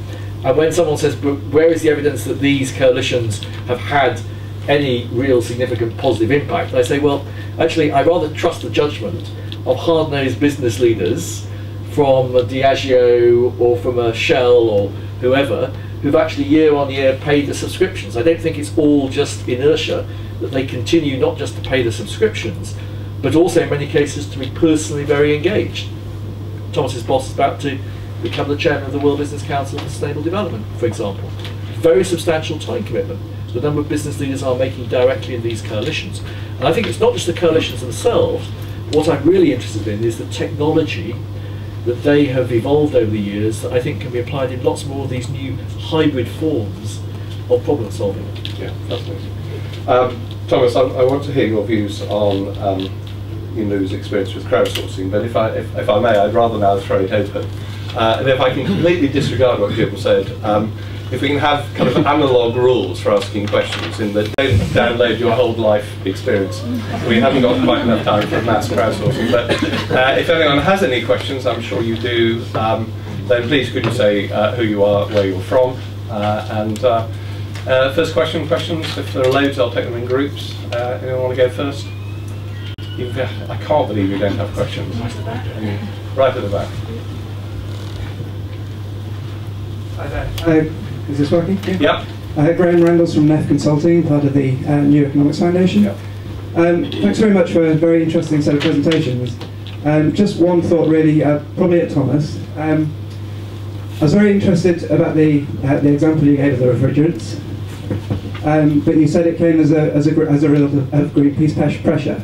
And when someone says, but where is the evidence that these coalitions have had any real significant positive impact? I say, well, actually, I rather trust the judgment of hard-nosed business leaders from a Diageo or from a Shell or whoever, who've actually year on year paid the subscriptions. I don't think it's all just inertia, that they continue not just to pay the subscriptions, but also in many cases to be personally very engaged. Thomas's boss is about to become the chairman of the World Business Council for Sustainable Development, for example. Very substantial time commitment. The number of business leaders are making directly in these coalitions. And I think it's not just the coalitions themselves. What I'm really interested in is the technology that they have evolved over the years that I think can be applied in lots more of these new hybrid forms of problem solving. Yeah, fascinating. Thomas, I want to hear your views on Unilever's experience with crowdsourcing, but if I may, I'd rather now throw it open. And if I can completely disregard what people said, if we can have kind of analog rules for asking questions, in that don't download your whole life experience. We haven't got quite enough time for mass crowdsourcing, but if anyone has any questions, I'm sure you do, then please could you say who you are, where you're from, and first questions, if there are loads, I'll take them in groups. Anyone want to go first? I can't believe you don't have questions. Right at the back. Is this working? Yep. Graham Randalls from NEF Consulting, part of the New Economics Foundation. Yep. Thanks very much for a very interesting set of presentations. Just one thought really, probably at Thomas. I was very interested about the example you gave of the refrigerants, but you said it came as a result of Greenpeace pressure.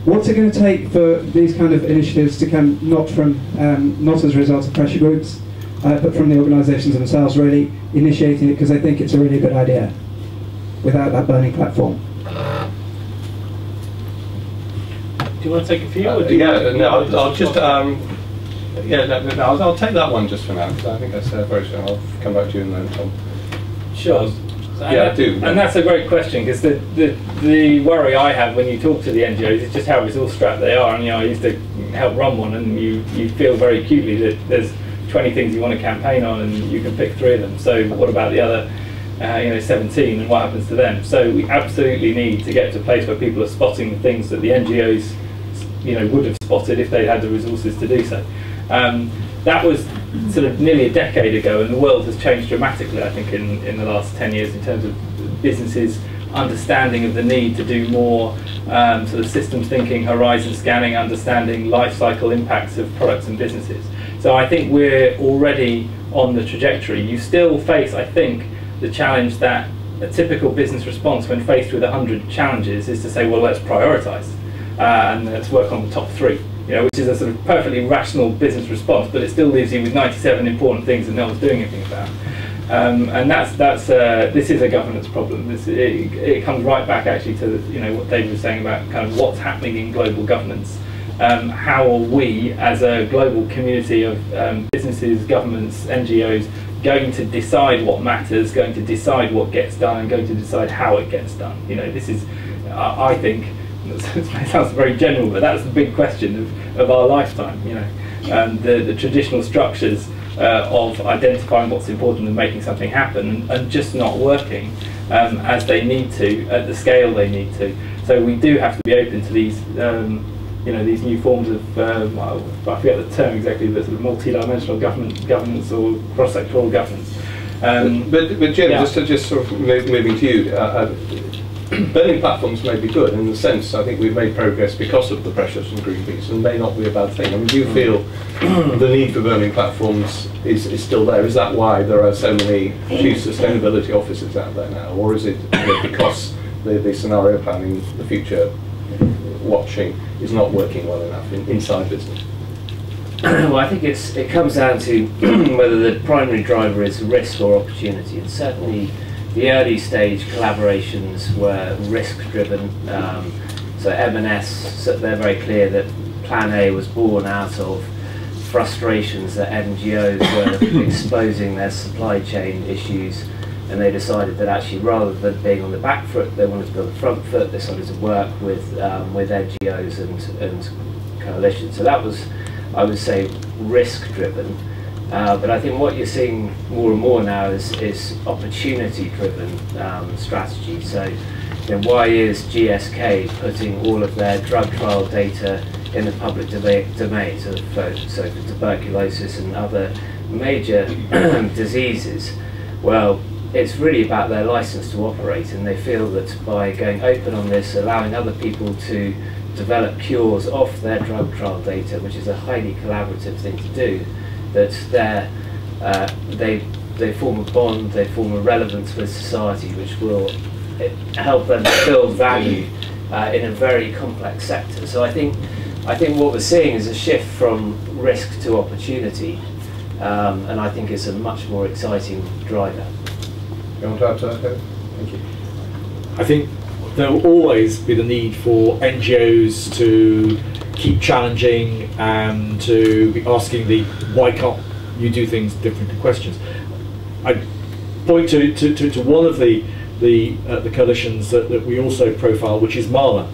What's it going to take for these kind of initiatives to come not as a result of pressure groups, but from the organisations themselves really initiating it, because I think it's a really good idea without that burning platform? Do you want to take a few? Or I'll just I'll take that one just for now, because I think that's very strong. I'll come back to you in a moment, Tom. Sure. I do. And that's a great question, because the worry I have when you talk to the NGOs is just how resource strapped they are. And I used to help run one, and you feel very acutely that there's 20 things you want to campaign on, and you can pick 3 of them. So what about the other 17, and what happens to them? So we absolutely need to get to a place where people are spotting the things that the NGOs would have spotted if they had the resources to do so. That was sort of nearly a decade ago, and the world has changed dramatically, I think, in the last 10 years in terms of businesses' understanding of the need to do more sort of systems thinking, horizon scanning, understanding life cycle impacts of products and businesses. So I think we're already on the trajectory. You still face, I think, the challenge that a typical business response when faced with 100 challenges is to say, well, let's prioritise and let's work on the top 3. Which is a sort of perfectly rational business response, but it still leaves you with 97 important things that no one's doing anything about. And this is a governance problem. It comes right back actually to what David was saying about kind of what's happening in global governance. How are we, as a global community of businesses, governments, NGOs, going to decide what matters, going to decide what gets done, and going to decide how it gets done? This is, I think, it sounds very general, but that's the big question of our lifetime. The traditional structures of identifying what's important and making something happen, and just not working as they need to at the scale they need to. So we do have to be open to these, these new forms of I forget the term exactly, but sort of multi-dimensional governance or cross-sectoral governance. But Jim, yeah. just sort of moving to you. Burning platforms may be good in the sense I think we've made progress because of the pressures from Greenpeace, and may not be a bad thing. I mean, do you feel the need for burning platforms is still there? Is that why there are so many chief sustainability officers out there now, or is it because the scenario planning, the future watching is not working well enough inside business? Well, I think it comes down to whether the primary driver is risk or opportunity, and certainly the early stage collaborations were risk driven. So M&S, they're very clear that Plan A was born out of frustrations that NGOs were exposing their supply chain issues, and they decided that actually rather than being on the back foot, they wanted to be on the front foot. They started to work with NGOs and coalitions. So that was, I would say, risk driven. But I think what you're seeing more and more now is opportunity-driven strategy. So, why is GSK putting all of their drug trial data in the public domain? So for tuberculosis and other major diseases. Well, it's really about their license to operate, and they feel that by going open on this, allowing other people to develop cures off their drug trial data, which is a highly collaborative thing to do, that they form a bond, they form a relevance with society, which will help them build value in a very complex sector. So I think what we're seeing is a shift from risk to opportunity, and I think it's a much more exciting driver. You want to add to that, David? Thank you. I think there will always be the need for NGOs to keep challenging and to be asking the why can't you do things differently questions. I point to one of the coalitions that we also profile, which is MALA,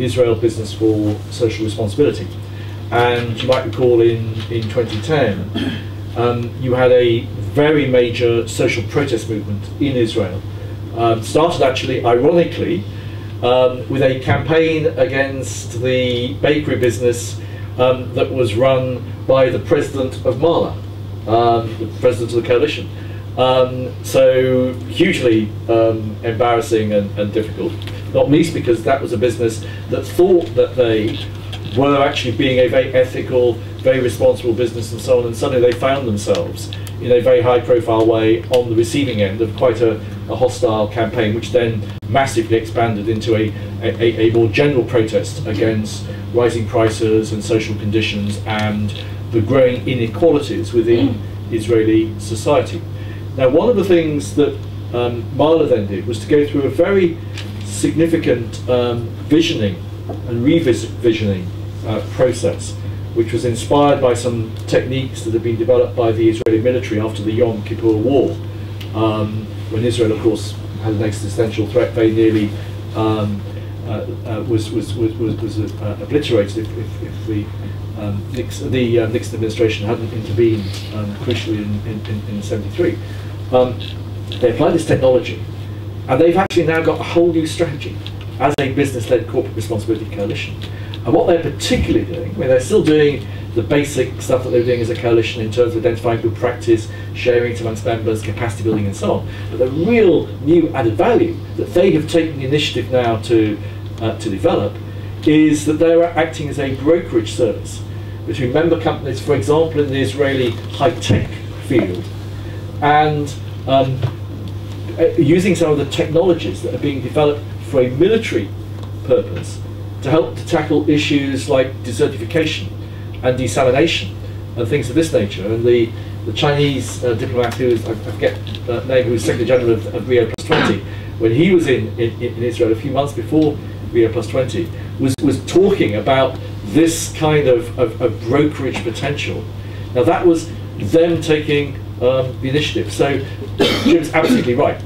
Israel Business for Social Responsibility. And you might recall in 2010, you had a very major social protest movement in Israel. Started actually, ironically, with a campaign against the bakery business that was run by the president of MALA, the president of the coalition. So hugely embarrassing and difficult, not least because that was a business that thought that they were actually being a very ethical, very responsible business and so on, and suddenly they found themselves in a very high profile way on the receiving end of quite a hostile campaign, which then massively expanded into a more general protest against rising prices and social conditions and the growing inequalities within Israeli society. Now, one of the things that MALA then did was to go through a very significant visioning and revisioning process, which was inspired by some techniques that had been developed by the Israeli military after the Yom Kippur War, when Israel, of course, had an existential threat, very nearly was obliterated if the Nixon administration hadn't intervened crucially in '73. They applied this technology, and they've actually now got a whole new strategy as a business-led corporate responsibility coalition. And what they're particularly doing, I mean, they're still doing the basic stuff that they're doing as a coalition in terms of identifying good practice, sharing it amongst members, capacity building and so on. But the real new added value that they have taken the initiative now to develop is that they're acting as a brokerage service between member companies, for example, in the Israeli high-tech field, and using some of the technologies that are being developed for a military purpose to help to tackle issues like desertification and desalination and things of this nature. And the Chinese diplomat who is, I forget the name, who was Secretary General of Rio Plus 20, when he was in Israel a few months before Rio Plus 20, was talking about this kind of brokerage potential. Now that was them taking the initiative. So Jim's absolutely right.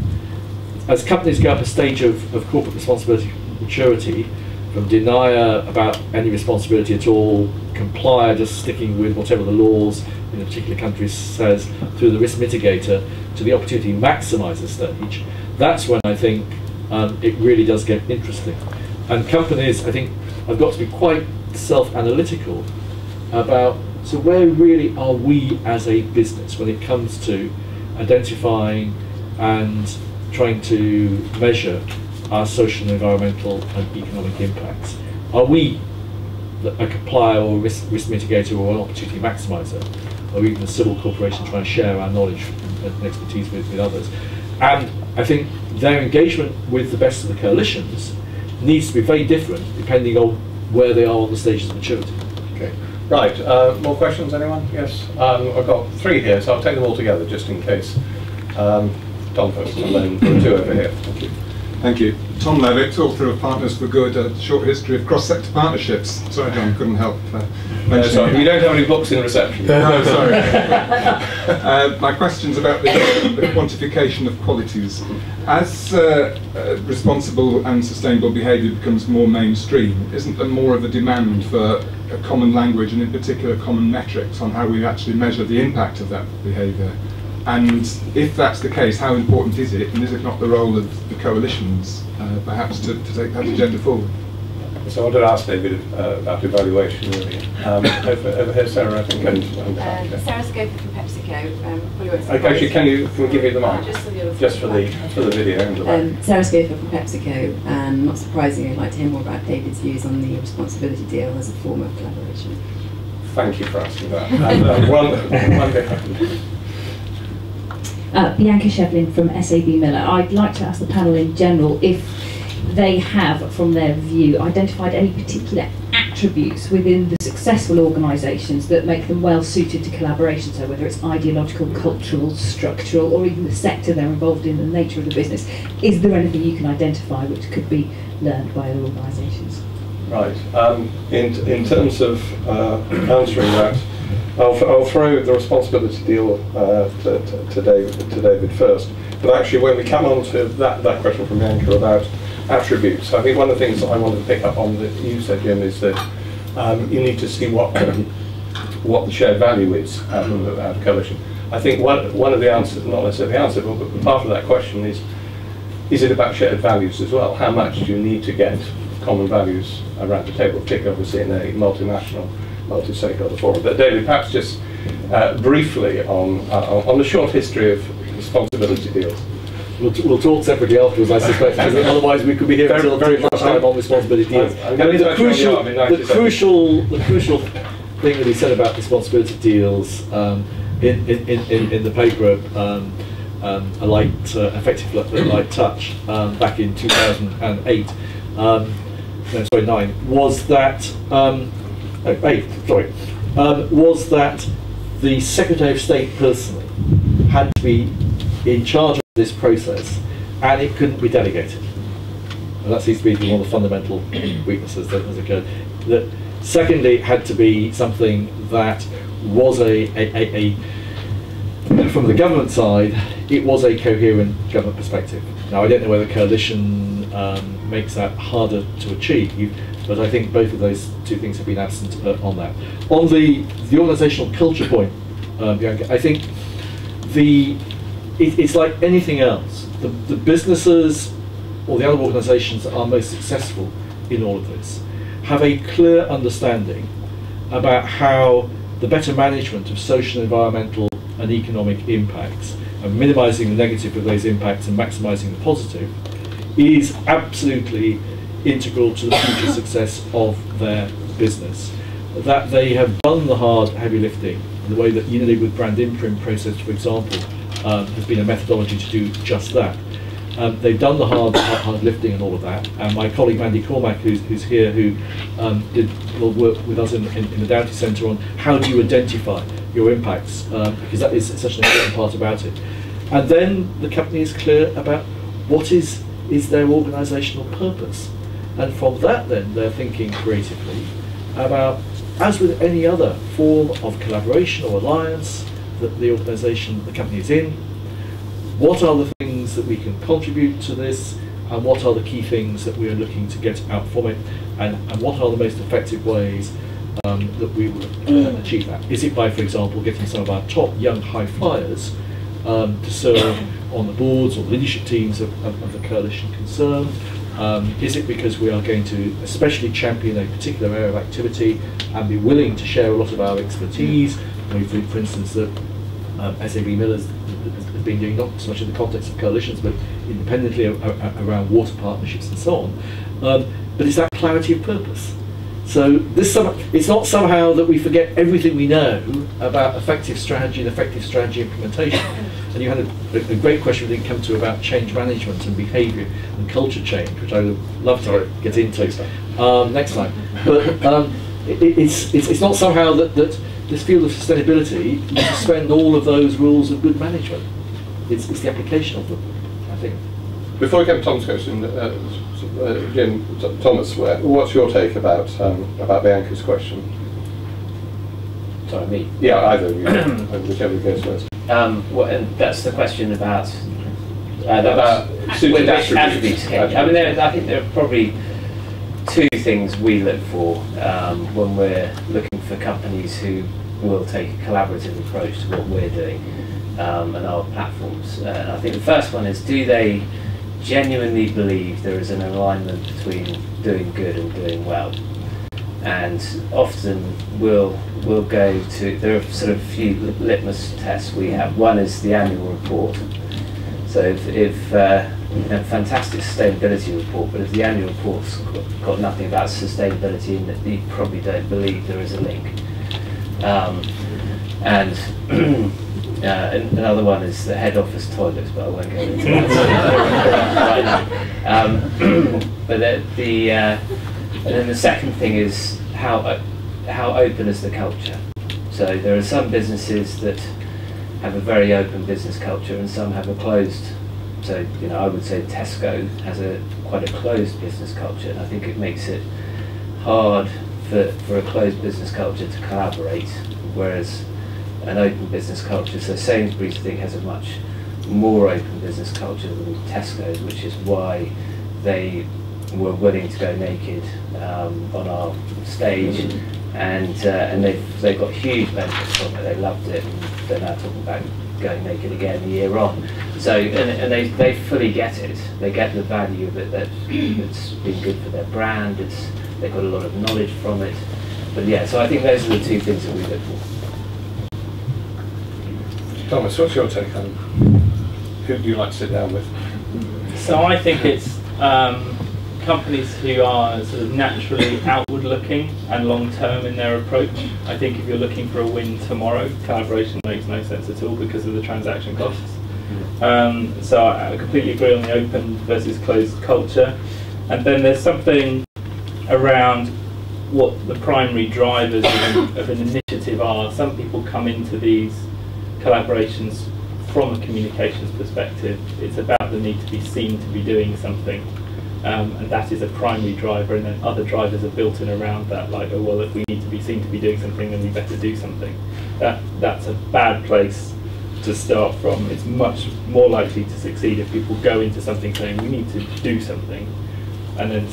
As companies go up a stage of corporate responsibility maturity, from denier about any responsibility at all, complier just sticking with whatever the laws in a particular country says, through the risk mitigator, to the opportunity maximizer stage, that's when I think it really does get interesting. And companies, I think, have got to be quite self-analytical about, so where really are we as a business when it comes to identifying and trying to measure our social, environmental and economic impacts? Are we a complier or risk mitigator or an opportunity maximizer, or even a civil corporation trying to share our knowledge and expertise with others? And I think their engagement with the best of the coalitions needs to be very different depending on where they are on the stages of maturity. Okay. Right, more questions, anyone? Yes, I've got 3 here, so I'll take them all together just in case. Tom first, and then there are 2 over here. Thank you. Thank you. Tom Levitt, author of Partners for Good, a short history of cross-sector partnerships. Sorry, John, couldn't help mentioning sorry, you don't have any books in reception. No, sorry. My question's about the quantification of qualities. As responsible and sustainable behaviour becomes more mainstream, isn't there more of a demand for a common language and in particular common metrics on how we actually measure the impact of that behaviour? And if that's the case, how important is it? And is it not the role of the coalitions, perhaps, to take that agenda forward? So I wanted to ask David about evaluation, really. Over here, Sarah, I think. Sarah Scoper from PepsiCo. Actually, can we give you the mic? Just for the video. And Sarah Scoper from PepsiCo, and not surprisingly, I'd like to hear more about David's views on the responsibility deal as a form of collaboration. Thank you for asking that. And one bit. Bianca Shevlin from SAB Miller. I'd like to ask the panel in general if they have, from their view, identified any particular attributes within the successful organisations that make them well suited to collaboration, so whether it's ideological, cultural, structural, or even the sector they're involved in, the nature of the business. Is there anything you can identify which could be learned by other organisations? Right. In terms of answering that, I'll throw the responsibility deal to David first. But actually, when we come on to that question from Bianca about attributes, I think one of the things that I wanted to pick up on that you said, Jim, is that you need to see what the shared value is out of coalition. I think one of the answers, not necessarily the answer, but part of that question is it about shared values as well? How much do you need to get common values around the table, particularly obviously in a multinational, multi-stakeholder forum? But David, perhaps just briefly on the short history of responsibility deals. We'll talk separately afterwards, I suspect, because otherwise we could be here until very much time on responsibility deals. The crucial thing that he said about responsibility deals in the paper, a light touch back in 2008. Was that was that the Secretary of State personally had to be in charge of this process, and it couldn't be delegated. And that seems to be one of the fundamental weaknesses that has occurred. That secondly, it had to be something that was from the government side, it was a coherent government perspective. Now, I don't know whether coalition makes that harder to achieve, but I think both of those two things have been absent on that. On the organisational culture point, Bianca, I think it's like anything else. The businesses or the other organisations that are most successful in all of this have a clear understanding about how the better management of social, environmental and economic impacts and minimising the negative of those impacts and maximising the positive is absolutely integral to the future success of their business. That they have done the hard, heavy lifting, the way that Unilever with brand imprint process, for example, has been a methodology to do just that. They've done the hard lifting and all of that. And my colleague Mandy Cormack, who's here, who will work with us in the Doughty Centre on how do you identify your impacts, because that is such an important part about it. And then the company is clear about what is their organisational purpose. And from that then they're thinking creatively about, as with any other form of collaboration or alliance that the organisation, the company is in, what are the things that we can contribute to this, and what are the key things that we are looking to get out from it, and what are the most effective ways that we will achieve that. Is it by, for example, getting some of our top young high flyers to serve on the boards or the leadership teams of the coalition concerned? Is it because we are going to especially champion a particular area of activity and be willing to share a lot of our expertise? We think, for instance, that SAB Miller's has been doing not so much in the context of coalitions, but independently around water partnerships and so on. But it's that clarity of purpose. So it's not somehow that we forget everything we know about effective strategy and effective strategy implementation. And you had a great question we didn't come to about change management and behaviour and culture change, which I would love to get into next time. But it's not somehow that this field of sustainability you suspend all of those rules of good management. It's the application of them, I think. Before we get to Tom's question, Jim, Thomas, what's your take about Bianca's question? Sorry, me? Yeah, either of you, whichever goes first. And that's the question about suited attributes. I mean, I think there are probably two things we look for when we're looking for companies who will take a collaborative approach to what we're doing and our platforms. I think the first one is, do they genuinely believe there is an alignment between doing good and doing well? And often we'll go to, there are sort of a few litmus tests we have. One is the annual report. So if fantastic sustainability report, but if the annual report's got nothing about sustainability in it, you probably don't believe there is a link. And another one is the head office toilets, but I won't go into that right now. But and then the second thing is how open is the culture. So there are some businesses that have a very open business culture, and some have a closed. So I would say Tesco has quite a closed business culture, and I think it makes it hard for a closed business culture to collaborate whereas an open business culture, so Sainsbury's I think has a much more open business culture than Tesco's, which is why they were willing to go naked on our stage, and they've got huge benefits from it. They loved it, and they're now talking about going naked again a year on. So and they fully get it. They get the value of it, that it's been good for their brand. They've got a lot of knowledge from it. But yeah, so I think those are the two things that we look for. Thomas, what's your take on who do you like to sit down with? So I think it's companies who are sort of naturally outward looking and long term in their approach. I think if you're looking for a win tomorrow, collaboration makes no sense at all because of the transaction costs. So I completely agree on the open versus closed culture. And then there's something around what the primary drivers of an initiative are. Some people come into these collaborations from a communications perspective. It's about the need to be seen to be doing something. And that is a primary driver, and then other drivers are built in around that, like, oh well, if we need to be seen to be doing something, then we better do something. That's a bad place to start from. It's much more likely to succeed if people go into something saying we need to do something, and then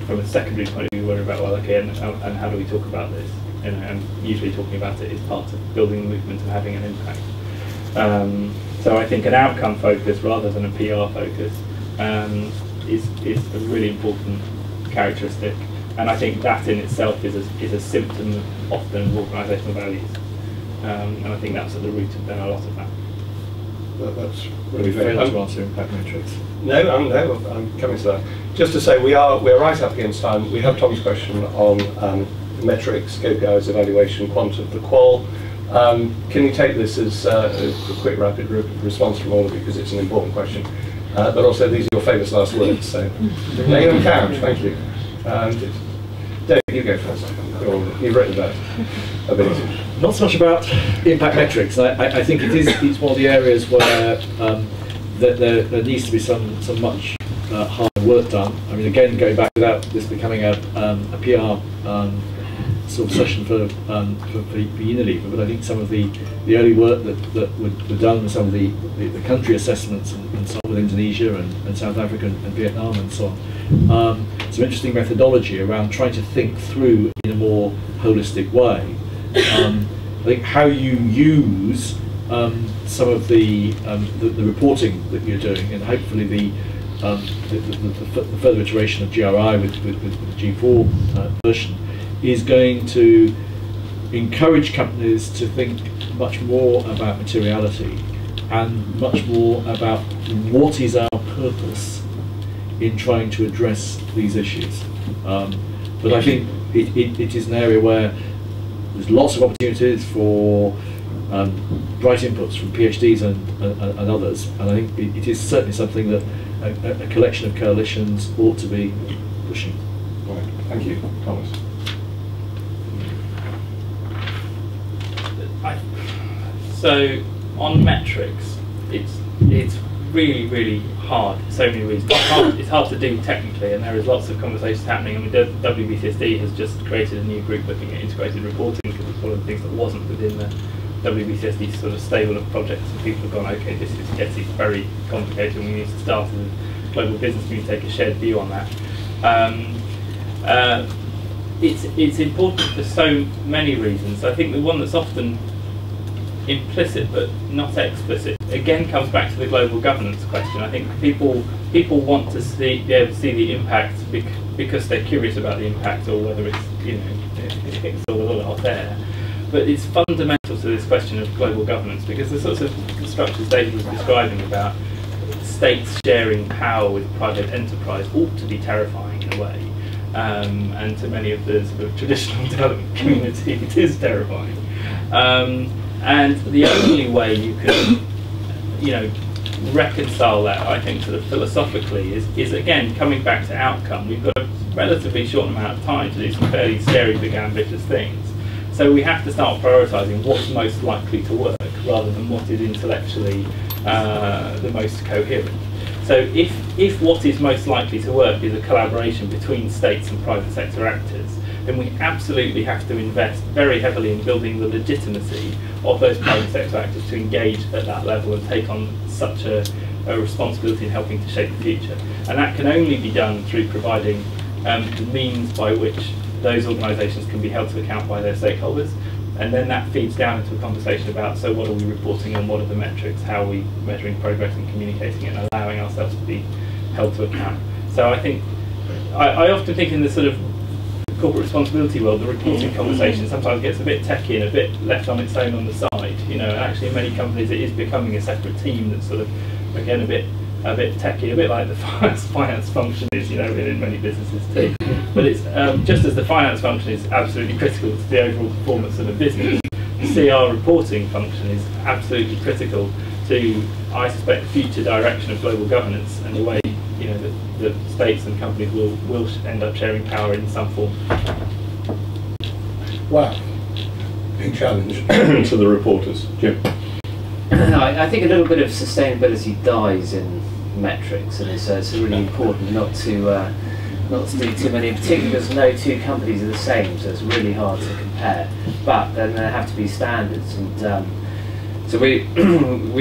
from a secondary point of view, worry about, well, okay, and how do we talk about this? And usually talking about it is part of building the movement and having an impact. So I think an outcome focus rather than a PR focus is a really important characteristic, and I think that in itself is a symptom often of organisational values, and I think that's at the root of a lot of that. That's really fair. To answer impact metrics. No, I'm coming to that. Just to say, we're right up against time. We have Tom's question on metrics, KPIs, evaluation, quant of the qual. Can you take this as a quick, rapid response from all of you, because it's an important question? But also, these are your famous last words, so lay them count. Thank you. David, you go first. You've written that a bit. Not so much about impact metrics. I think it's one of the areas where there needs to be some much hard work done. I mean, again, going back without this becoming a PR sort of session for Unilever, but I think some of the early work that were done with some of the country assessments and so on with Indonesia and South Africa and Vietnam and so on, some interesting methodology around trying to think through in a more holistic way. I think how you use some of the reporting that you're doing, and hopefully the further iteration of GRI with the G4 version is going to encourage companies to think much more about materiality and much more about what is our purpose in trying to address these issues. But I think it is an area where there's lots of opportunities for bright inputs from PhDs and others, and I think it is certainly something that a collection of coalitions ought to be pushing. Right. Thank you, Thomas. So on metrics, it's really hard for so many reasons. It's hard to do technically, and there is lots of conversations happening. I mean, WBCSD has just created a new group looking at integrated reporting, because it's one of the things that wasn't within the WBCSD sort of stable of projects, and people have gone, okay, this is getting very complicated, and we need to start as a global business community take a shared view on that. It's important for so many reasons. I think the one that's often implicit but not explicit again comes back to the global governance question. I think people want to be able to see the impact because they're curious about the impact, or whether it's it's all a little hot air. But it's fundamental to this question of global governance, because the sorts of structures David was describing about states sharing power with private enterprise ought to be terrifying in a way, and to many of the sort of traditional development community it is terrifying. And the only way you can, reconcile that, I think, sort of philosophically, is again coming back to outcome. We've got a relatively short amount of time to do some fairly scary, big, ambitious things. So we have to start prioritising what's most likely to work, rather than what is intellectually the most coherent. So if what is most likely to work is a collaboration between states and private sector actors, then we absolutely have to invest very heavily in building the legitimacy of those private sector actors to engage at that level and take on such a responsibility in helping to shape the future. And that can only be done through providing the means by which those organisations can be held to account by their stakeholders. And then that feeds down into a conversation about, so what are we reporting on, what are the metrics, how are we measuring progress and communicating it and allowing ourselves to be held to account. So I think, I often think in the sort of corporate responsibility world, the reporting conversation sometimes gets a bit techy and a bit left on its own on the side. You know, and actually in many companies it is becoming a separate team that's sort of, again, a bit techy, a bit like the finance function is, you know, in many businesses too. But it's just as the finance function is absolutely critical to the overall performance of a business, the CR reporting function is absolutely critical to, I suspect, the future direction of global governance and the way, you know, the states and companies will end up sharing power in some form. Wow, big challenge to the reporters. Jim? I think a little bit of sustainability dies in metrics, and it's really important not to do too many, in particular because no two companies are the same, so it's really hard to compare. But then there have to be standards, and so we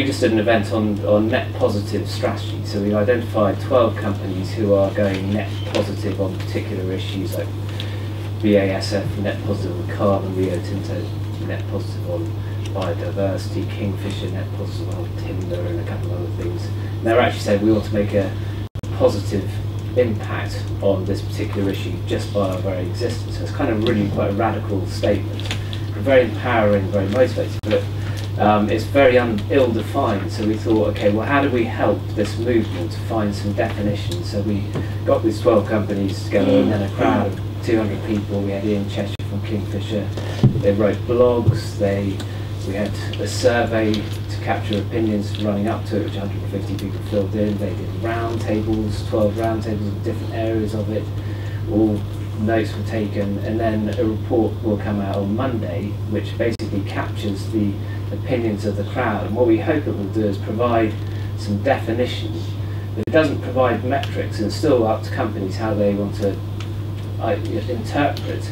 just did an event on net positive strategy. So we identified 12 companies who are going net positive on particular issues like BASF net positive on carbon, Rio Tinto net positive on biodiversity, Kingfisher net positive on timber, and a couple of other things. And they're actually saying we want to make a positive impact on this particular issue just by our very existence. So it's kind of really quite a radical statement, very empowering, very motivating, but it's very ill-defined. So we thought, okay, well, how do we help this movement to find some definition? So we got these 12 companies together, and then a crowd of 200 people. We had Ian Cheshire from Kingfisher. They wrote blogs. We had a survey to capture opinions running up to it, which 150 people filled in. They did roundtables, 12 roundtables in different areas of it. All notes were taken, and then a report will come out on Monday, which basically captures the opinions of the crowd. And what we hope it will do is provide some definition. But it doesn't provide metrics, and it's still up to companies how they want to interpret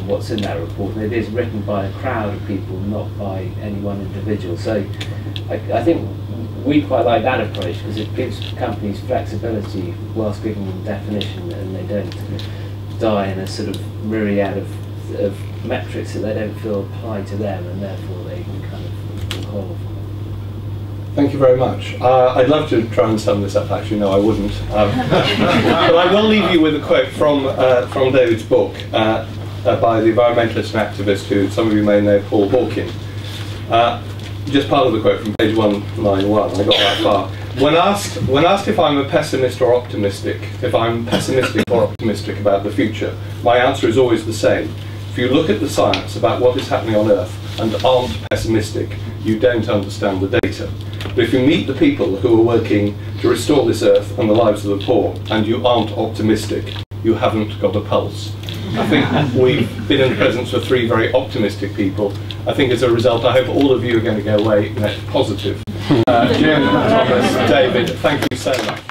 what's in that report. And it is written by a crowd of people, not by any one individual. So I think we quite like that approach because it gives companies flexibility whilst giving them definition, and they don't die in a sort of myriad of metrics that they don't feel apply to them, and therefore they can kind of evolve. Thank you very much. I'd love to try and sum this up. Actually, no, I wouldn't. But I will leave you with a quote from David's book by the environmentalist and activist who some of you may know, Paul Hawking. Just part of the quote from page 191. I got that far. When asked if I'm a pessimist or optimistic, if I'm pessimistic or optimistic about the future, my answer is always the same. If you look at the science about what is happening on Earth and aren't pessimistic, you don't understand the data. But if you meet the people who are working to restore this Earth and the lives of the poor, and you aren't optimistic, you haven't got a pulse. I think we've been in the presence of 3 very optimistic people. I think as a result, I hope all of you are going to go away net positive. Jim, Thomas, David, thank you so much.